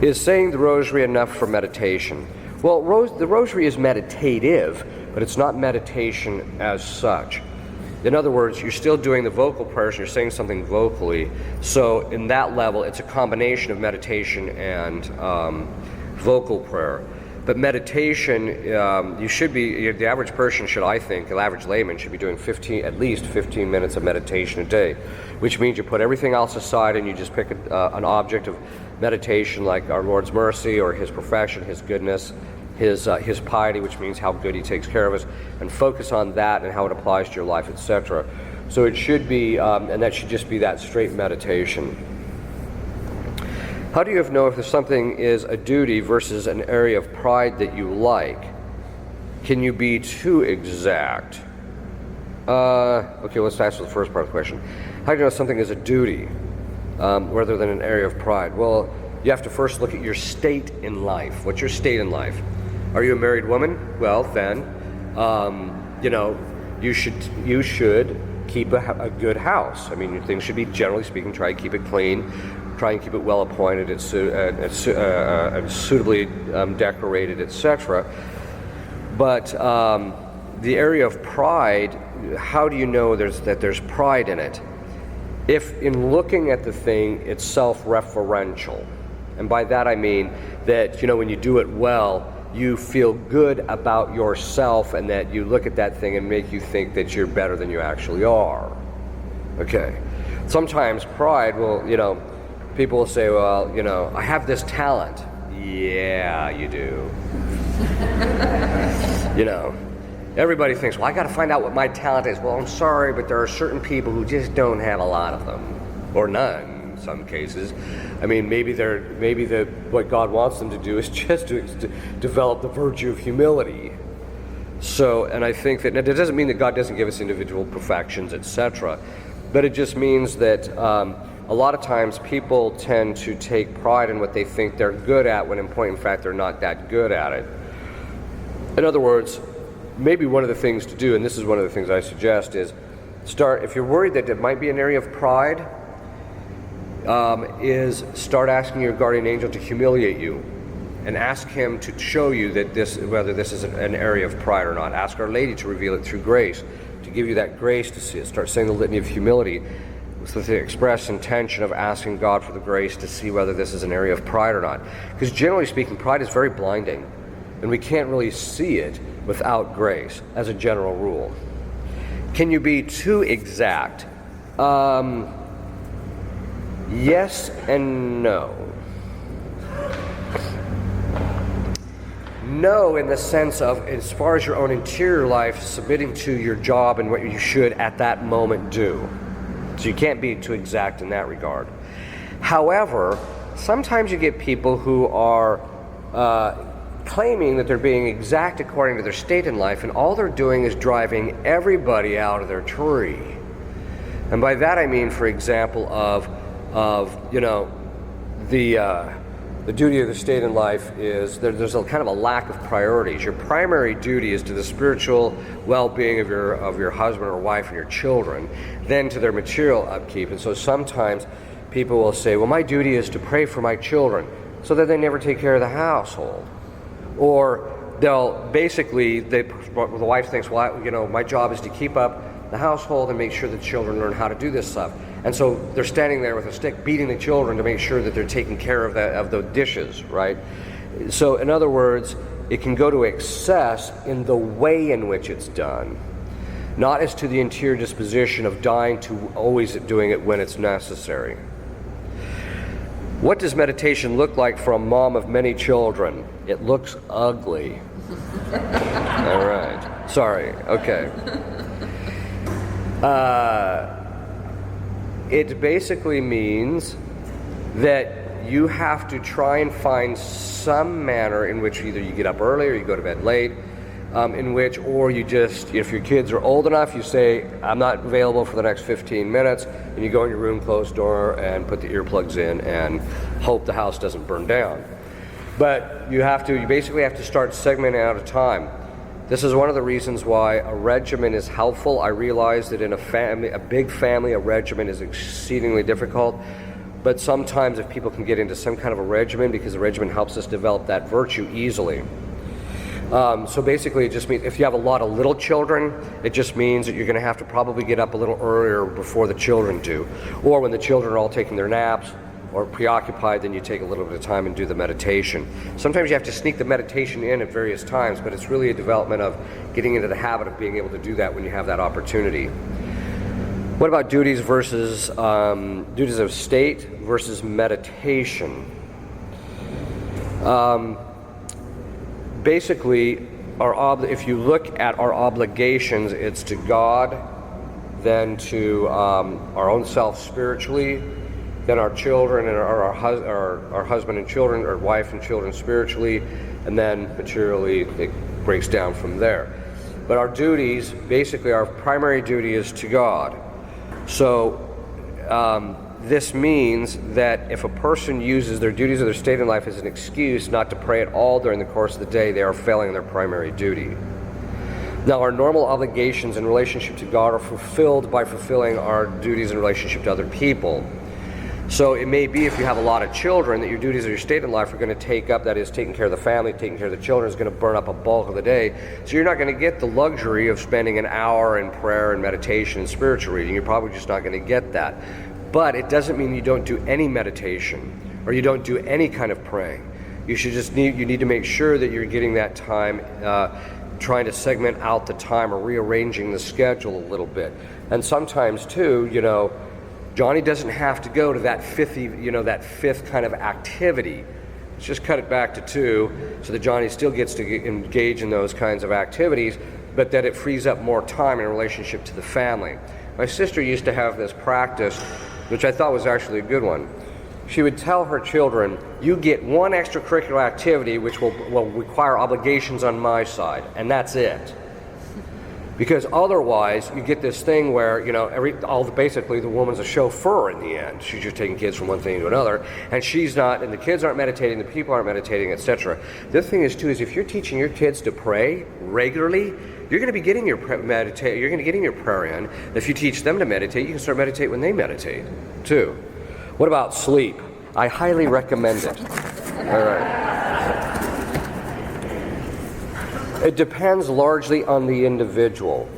[SPEAKER 1] Is saying the rosary enough for meditation? Well, the rosary is meditative, but it's not meditation as such. In other words, you're still doing the vocal prayers, you're saying something vocally, so in that level, it's a combination of meditation and vocal prayer. But meditation, the average person should, I think, the average layman should be doing at least 15 minutes of meditation a day, which means you put everything else aside and you just pick an object of meditation like our Lord's mercy or His perfection, His goodness, His piety, which means how good He takes care of us, and focus on that and how it applies to your life, etc. So it should be, and that should just be that straight meditation. How do you know if something is a duty versus an area of pride that you like? Can you be too exact? Okay, let's answer the first part of the question. How do you know something is a duty rather than an area of pride? Well, you have to first look at your state in life. What's your state in life? Are you a married woman? Well, then, you should keep a good house. I mean, things should be, generally speaking, try to keep it clean. Try and keep it well appointed and suitably decorated, etc. But the area of pride, how do you know that there's pride in it? If in looking at the thing, it's self-referential. And by that I mean that, when you do it well, you feel good about yourself and that you look at that thing and make you think that you're better than you actually are. Okay. Sometimes pride will, people will say, well, I have this talent. Yeah, you do. Everybody thinks, well, I got to find out what my talent is. Well, I'm sorry, but there are certain people who just don't have a lot of them, or none in some cases. I mean, maybe what God wants them to do is just to develop the virtue of humility. So, and I think that doesn't mean that God doesn't give us individual perfections, etc., but it just means that a lot of times people tend to take pride in what they think they're good at when in point in fact they're not that good at it. In other words, maybe one of the things to do, and this is one of the things I suggest, is if you're worried that it might be an area of pride, is start asking your guardian angel to humiliate you and ask him to show you that whether this is an area of pride or not. Ask Our Lady to reveal it through grace, to give you that grace to see it. Start saying the Litany of Humility with the express intention of asking God for the grace to see whether this is an area of pride or not. Because generally speaking, pride is very blinding, and we can't really see it without grace, as a general rule. Can you be too exact? Yes and no. No, in the sense of, as far as your own interior life, submitting to your job and what you should at that moment do. So you can't be too exact in that regard. However, sometimes you get people who are claiming that they're being exact according to their state in life, and all they're doing is driving everybody out of their tree. And by that I mean, for example, the duty of the state in life is there's a kind of a lack of priorities. Your primary duty is to the spiritual well-being of your husband or wife and your children, then to their material upkeep. And so sometimes people will say, well, my duty is to pray for my children, so that they never take care of the household. Or the wife thinks, well, my job is to keep up the household and make sure the children learn how to do this stuff. And so they're standing there with a stick beating the children to make sure that they're taking care of the dishes, right? So in other words, it can go to excess in the way in which it's done, not as to the interior disposition of dying to always doing it when it's necessary. What does meditation look like for a mom of many children? It looks ugly. All right. Sorry. Okay. It basically means that you have to try and find some manner in which either you get up early or you go to bed late, or you just, if your kids are old enough, you say, I'm not available for the next 15 minutes, and you go in your room, close the door, and put the earplugs in and hope the house doesn't burn down. But you basically have to start segmenting out a time. This is one of the reasons why a regimen is helpful. I realize that in a big family, a regimen is exceedingly difficult. But sometimes if people can get into some kind of a regimen, because the regimen helps us develop that virtue easily. So basically it just means if you have a lot of little children, it just means that you're going to have to probably get up a little earlier before the children do. Or when the children are all taking their naps or preoccupied, then you take a little bit of time and do the meditation. Sometimes you have to sneak the meditation in at various times, but it's really a development of getting into the habit of being able to do that when you have that opportunity. What about duties of state versus meditation? Basically, if you look at our obligations, it's to God, then to our own self spiritually, then our children and our husband and children, or wife and children spiritually, and then materially it breaks down from there. But our duties, basically our primary duty is to God. So this means that if a person uses their duties of their state in life as an excuse not to pray at all during the course of the day, they are failing their primary duty. Now, our normal obligations in relationship to God are fulfilled by fulfilling our duties in relationship to other people. So it may be, if you have a lot of children, that your duties of your state in life are going to take up, that is, taking care of the family, taking care of the children, is going to burn up a bulk of the day. So you're not going to get the luxury of spending an hour in prayer and meditation and spiritual reading. You're probably just not going to get that. But it doesn't mean you don't do any meditation or you don't do any kind of praying. You need to make sure that you're getting that time, trying to segment out the time or rearranging the schedule a little bit. And sometimes too, Johnny doesn't have to go to that fifth kind of activity. Let's just cut it back to 2 so that Johnny still gets to engage in those kinds of activities, but that it frees up more time in relationship to the family. My sister used to have this practice, which I thought was actually a good one. She would tell her children, you get one extracurricular activity which will require obligations on my side, and that's it. Because otherwise, you get this thing where, basically the woman's a chauffeur in the end. She's just taking kids from one thing to another, and she's not, and the kids aren't meditating, the people aren't meditating, etc. The other thing is, too, is if you're teaching your kids to pray regularly, you're going to be getting your prayer in. If you teach them to meditate, you can start meditate when they meditate, too. What about sleep? I highly recommend it. All right. It depends largely on the individual.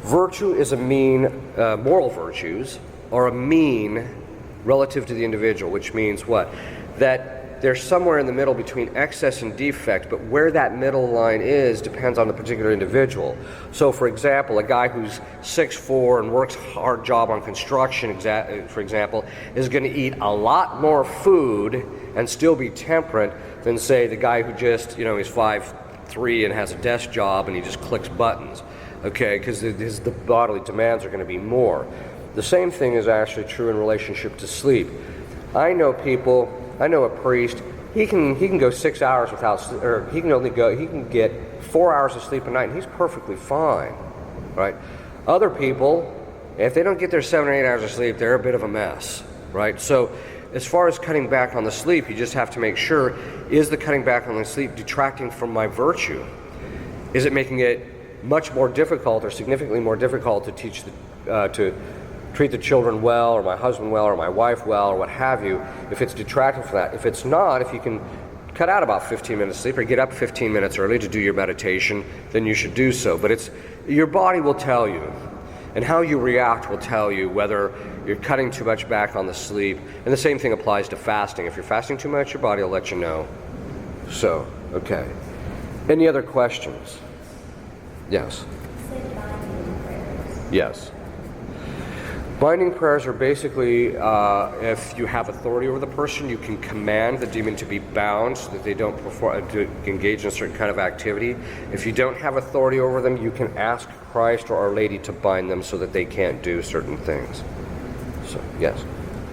[SPEAKER 1] Virtue is a mean, moral virtues are a mean relative to the individual, which means what? That they're somewhere in the middle between excess and defect, but where that middle line is depends on the particular individual. So, for example, a guy who's 6'4" and works a hard job on construction, for example, is going to eat a lot more food and still be temperate than, say, the guy who just, he's 5'3" and has a desk job and he just clicks buttons, okay, because the bodily demands are going to be more. The same thing is actually true in relationship to sleep. I know a priest, he can go 6 hours without, or he can get 4 hours of sleep a night and he's perfectly fine, right? Other people, if they don't get their 7 or 8 hours of sleep, they're a bit of a mess, right? So as far as cutting back on the sleep, you just have to make sure, is the cutting back on the sleep detracting from my virtue? Is it making it much more difficult or significantly more difficult to teach to treat the children well, or my husband well, or my wife well, or what have you, if it's detracting from that? If it's not, if you can cut out about 15 minutes of sleep or get up 15 minutes early to do your meditation, then you should do so. But your body will tell you, and how you react will tell you whether you're cutting too much back on the sleep. And the same thing applies to fasting. If you're fasting too much, your body will let you know. So, okay. Any other questions? Yes. Yes. Binding prayers are basically, if you have authority over the person, you can command the demon to be bound so that they don't to engage in a certain kind of activity. If you don't have authority over them, you can ask Christ or Our Lady to bind them so that they can't do certain things. So, yes.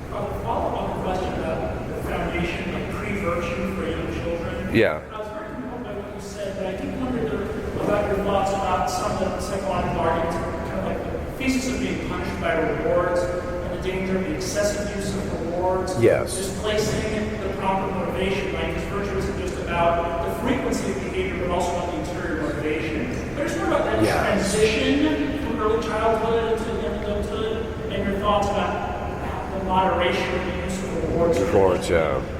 [SPEAKER 2] Follow up on the question about the foundation of pre-virtue for young children.
[SPEAKER 1] Yeah.
[SPEAKER 2] I was very moved by what you said, but I did wonder about your thoughts about some of the psychological arguments, kind of like the thesis of being punished by rewards and the danger of the excessive use of rewards.
[SPEAKER 1] Yes.
[SPEAKER 2] Displacing the proper motivation, like this virtue isn't just about the frequency of behavior, but also about the interior motivation. There's more about that transition from early childhood to young adulthood, and your thoughts about the moderation of the use of rewards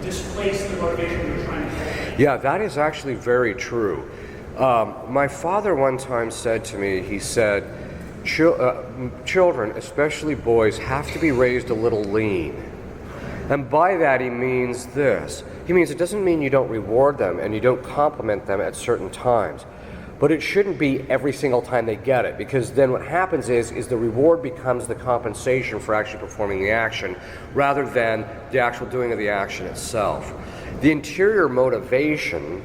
[SPEAKER 2] displace the motivation you're trying to get.
[SPEAKER 1] Yeah, that is actually very true. My father one time said to me, he said, children, especially boys, have to be raised a little lean. And by that he means this. He means it doesn't mean you don't reward them and you don't compliment them at certain times. But it shouldn't be every single time they get it, because then what happens is the reward becomes the compensation for actually performing the action rather than the actual doing of the action itself. The interior motivation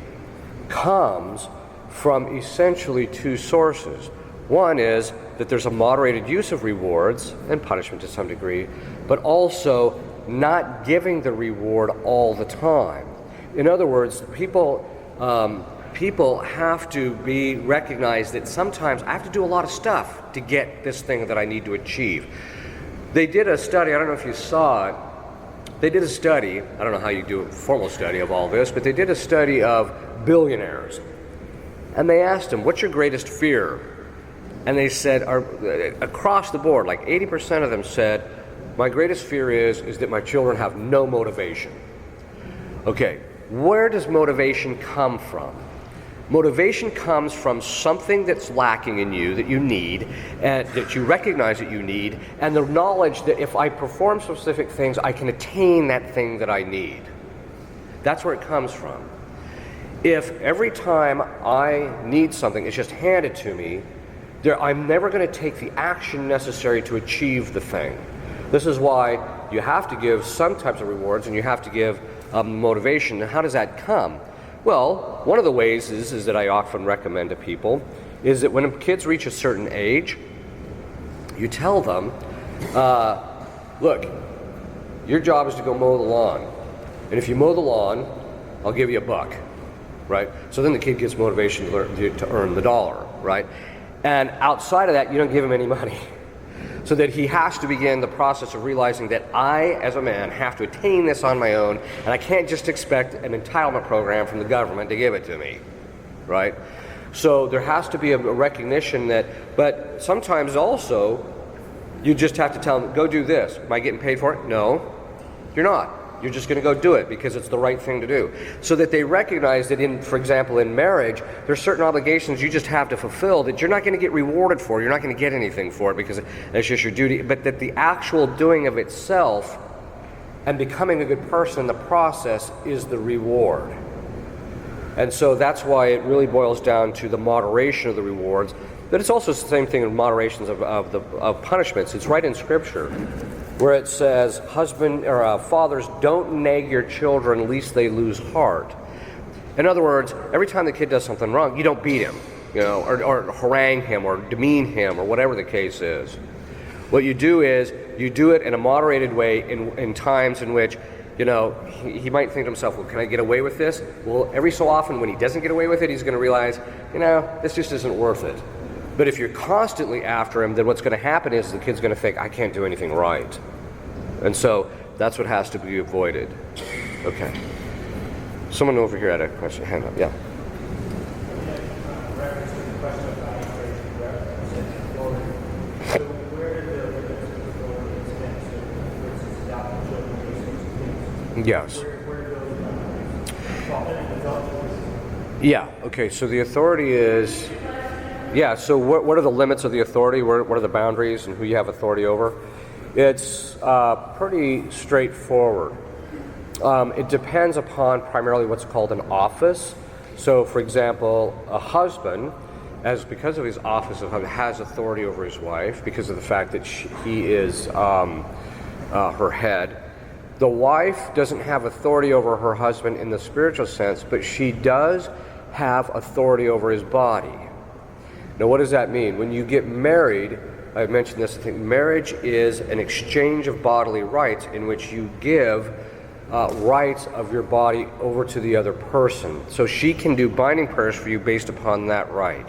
[SPEAKER 1] comes from essentially two sources. One is that there's a moderated use of rewards and punishment to some degree, but also not giving the reward all the time. In other words, people have to be recognized that sometimes I have to do a lot of stuff to get this thing that I need to achieve. They did a study, I don't know if you saw it, they did a study, I don't know how you do a formal study of all this, but they did a study of billionaires. And they asked them, what's your greatest fear? And they said, across the board, like 80% of them said, my greatest fear is that my children have no motivation. Okay, where does motivation come from? Motivation comes from something that's lacking in you that you need, and that you recognize that you need, and the knowledge that if I perform specific things, I can attain that thing that I need. That's where it comes from. If every time I need something, it's just handed to me, I'm never going to take the action necessary to achieve the thing. This is why you have to give some types of rewards and you have to give motivation. And how does that come? Well, one of the ways is that I often recommend to people is that when kids reach a certain age, you tell them, look, your job is to go mow the lawn. And if you mow the lawn, I'll give you $1, right? So then the kid gets motivation to earn the dollar, right? And outside of that, you don't give him any money. So that he has to begin the process of realizing that I, as a man, have to attain this on my own, and I can't just expect an entitlement program from the government to give it to me, right? So there has to be a recognition that, but sometimes also, you just have to tell them, go do this. Am I getting paid for it? No, you're not. You're just going to go do it because it's the right thing to do. So that they recognize that for example, in marriage, there's certain obligations you just have to fulfill that you're not going to get rewarded for. You're not going to get anything for it because it's just your duty. But that the actual doing of itself and becoming a good person in the process is the reward. And so that's why it really boils down to the moderation of the rewards. But it's also the same thing in moderations of punishments. It's right in Scripture, where it says, fathers, don't nag your children lest they lose heart. In other words, every time the kid does something wrong, you don't beat him, or harangue him, or demean him, or whatever the case is. What you do is you do it in a moderated way in times in which, he might think to himself, well, can I get away with this? Well, every so often when he doesn't get away with it, he's going to realize, this just isn't worth it. But if you're constantly after him, then what's going to happen is the kid's going to think, I can't do anything right. And so that's what has to be avoided. Okay. Someone over here had a question. Hand up. Yeah. Yes. Yeah, okay, so the authority is, so what are the limits of the authority? What are the boundaries and who you have authority over? It's pretty straightforward. It depends upon primarily what's called an office. So, for example, a husband, because of his office of husband, has authority over his wife because of the fact that he is her head. The wife doesn't have authority over her husband in the spiritual sense, but she does have authority over his body. Now, what does that mean? When you get married, I mentioned this, I think marriage is an exchange of bodily rights in which you give rights of your body over to the other person. So she can do binding prayers for you based upon that right.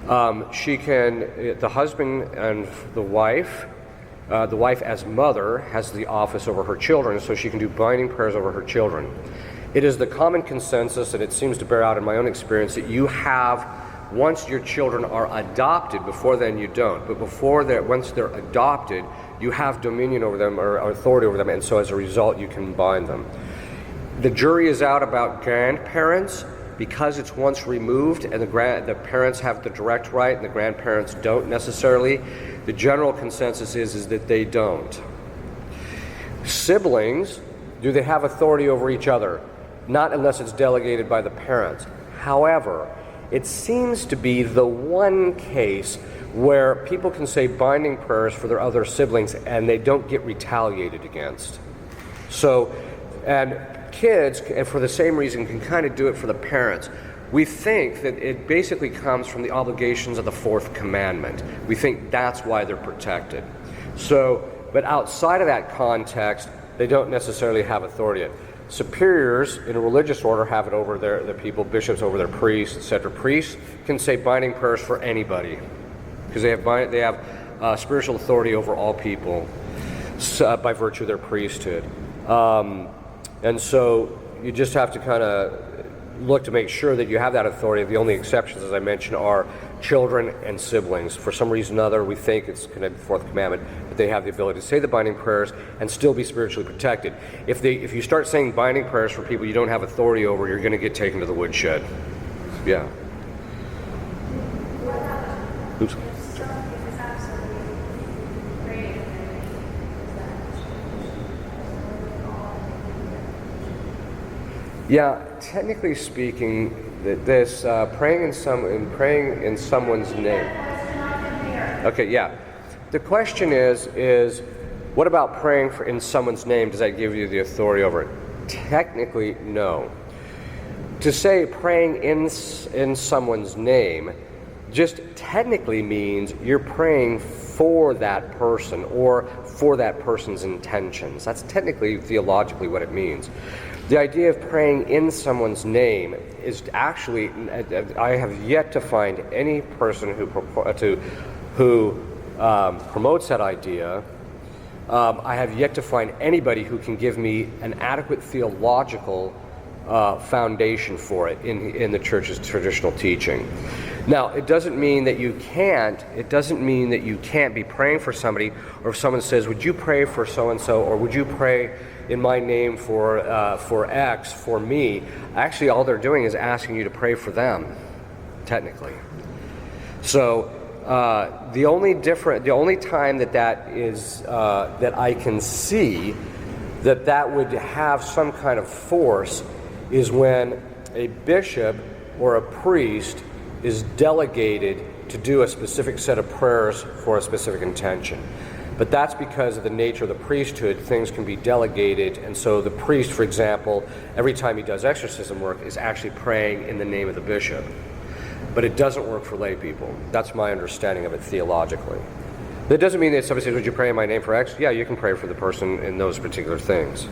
[SPEAKER 1] The husband and the wife as mother has the office over her children, so she can do binding prayers over her children. It is the common consensus, and it seems to bear out in my own experience, that you have, once your children are adopted, before then you don't, but once they're adopted, you have dominion over them or authority over them, and so as a result you can bind them. The jury is out about grandparents, because it's once removed and the parents have the direct right and the grandparents don't necessarily. The general consensus is that they don't. Siblings, do they have authority over each other? Not unless it's delegated by the parents. However, it seems to be the one case where people can say binding prayers for their other siblings and they don't get retaliated against. So, and kids, and for the same reason, can kind of do it for the parents. We think that it basically comes from the obligations of the fourth commandment. We think that's why they're protected. So, but outside of that context, they don't necessarily have authority. Superiors in a religious order have it over the people, bishops over their priests, etc. Priests can say binding prayers for anybody because they have spiritual authority over all people by virtue of their priesthood. And so you just have to kind of look to make sure that you have that authority. The only exceptions, as I mentioned, are children and siblings. For some reason or other, we think it's connected to the fourth commandment, but they have the ability to say the binding prayers and still be spiritually protected. If you start saying binding prayers for people you don't have authority over, you're going to get taken to the woodshed. Yeah. Oops. Yeah, technically speaking, this praying in someone's name. Okay, yeah. The question is what about praying in someone's name? Does that give you the authority over it? Technically, no. To say praying in someone's name just technically means you're praying for that person or for that person's intentions. That's technically theologically what it means. The idea of praying in someone's name is actually, I have yet to find any person who promotes that idea. I have yet to find anybody who can give me an adequate theological foundation for it in the church's traditional teaching. Now, it doesn't mean that you can't be praying for somebody, or if someone says, would you pray for so-and-so, or would you pray in my name for X, for me? Actually, all they're doing is asking you to pray for them, technically. So, the only time that is, that I can see that would have some kind of force is when a bishop or a priest is delegated to do a specific set of prayers for a specific intention. But that's because of the nature of the priesthood. Things can be delegated, and so the priest, for example, every time he does exorcism work, is actually praying in the name of the bishop. But it doesn't work for lay people. That's my understanding of it theologically. That doesn't mean that somebody says, would you pray in my name for X? Yeah, you can pray for the person in those particular things.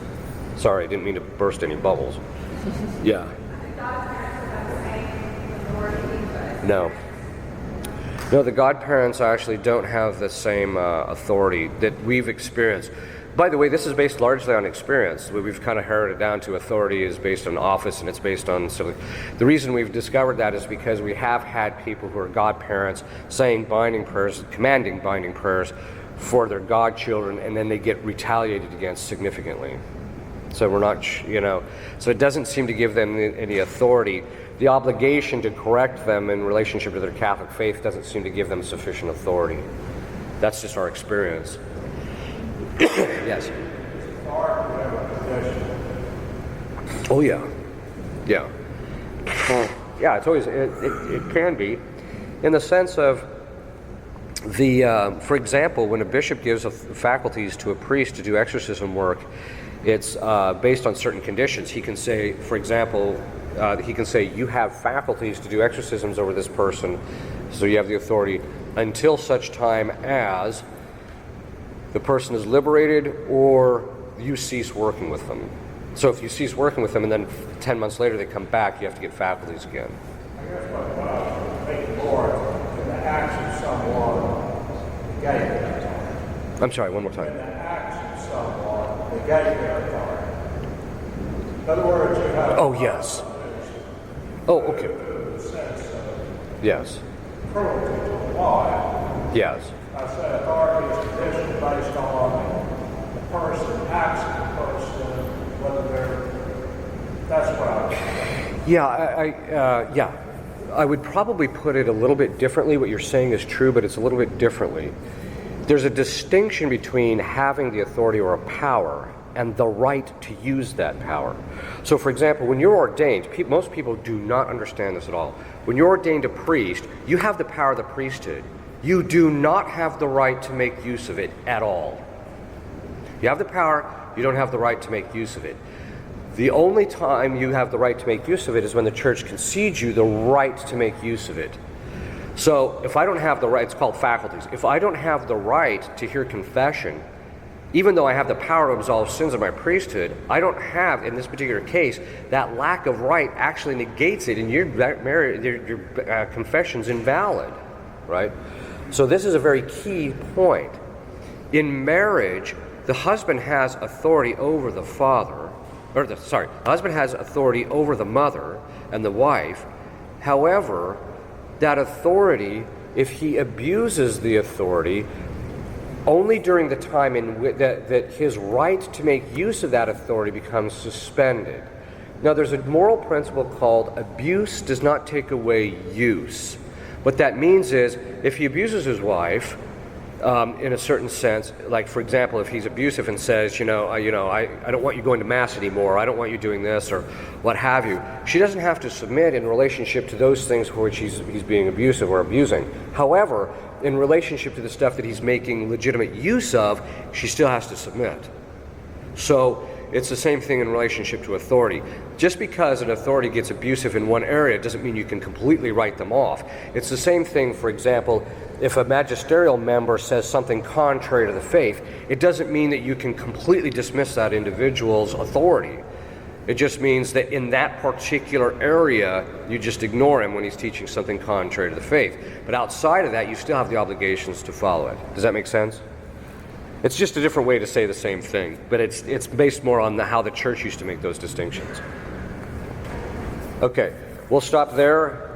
[SPEAKER 1] Sorry, I didn't mean to burst any bubbles. Yeah. No. No, the godparents actually don't have the same authority that we've experienced. By the way, this is based largely on experience. We've kind of narrowed it down to authority is based on office, and it's based on... The reason we've discovered that is because we have had people who are godparents saying binding prayers, commanding binding prayers for their godchildren, and then they get retaliated against significantly. So we're not, so it doesn't seem to give them any authority. The obligation to correct them in relationship to their Catholic faith doesn't seem to give them sufficient authority. That's just our experience. Yes. Oh yeah, yeah, yeah. It's always it can be, in the sense of for example, when a bishop gives faculties to a priest to do exorcism work, it's based on certain conditions. He can say, for example, you have faculties to do exorcisms over this person, so you have the authority until such time as the person is liberated or you cease working with them. So if you cease working with them and then 10 months later they come back, you have to get faculties again.
[SPEAKER 3] I guess what making more in the acts of someone, the gate.
[SPEAKER 1] I'm sorry, one more time.
[SPEAKER 3] In the acts of someone, the gate authority. In other words, you have...
[SPEAKER 1] Oh, yes. Oh, okay. Yes.
[SPEAKER 3] Cruelty to the law.
[SPEAKER 1] Yes.
[SPEAKER 3] I say authority is conditioned based on the person, acts of the person, whether they're... That's what I...
[SPEAKER 1] Yeah, I would probably put it a little bit differently. What you're saying is true, but it's a little bit differently. There's a distinction between having the authority or a power and the right to use that power. So, for example, when you're ordained, most people do not understand this at all. When you're ordained a priest, you have the power of the priesthood. You do not have the right to make use of it at all. You have the power, you don't have the right to make use of it. The only time you have the right to make use of it is when the church concedes you the right to make use of it. So, if I don't have the right, it's called faculties. If I don't have the right to hear confession, even though I have the power to absolve sins of my priesthood, I don't have, in this particular case, that lack of right actually negates it, and your confession's invalid, right? So this is a very key point. In marriage, the husband has authority over the father, the husband has authority over the mother and the wife. However, that authority, if he abuses the authority, only during the time in that his right to make use of that authority becomes suspended. Now, there's a moral principle called abuse does not take away use. What that means is, if he abuses his wife, in a certain sense, like, for example, if he's abusive and says, I don't want you going to Mass anymore, I don't want you doing this, or what have you, she doesn't have to submit in relationship to those things for which he's being abusive or abusing. However, in relationship to the stuff that he's making legitimate use of, she still has to submit. So it's the same thing in relationship to authority. Just because an authority gets abusive in one area doesn't mean you can completely write them off. It's the same thing, for example, if a magisterial member says something contrary to the faith, it doesn't mean that you can completely dismiss that individual's authority. It just means that in that particular area, you just ignore him when he's teaching something contrary to the faith. But outside of that, you still have the obligations to follow it. Does that make sense? It's just a different way to say the same thing, but it's based more on how the church used to make those distinctions. Okay, we'll stop there.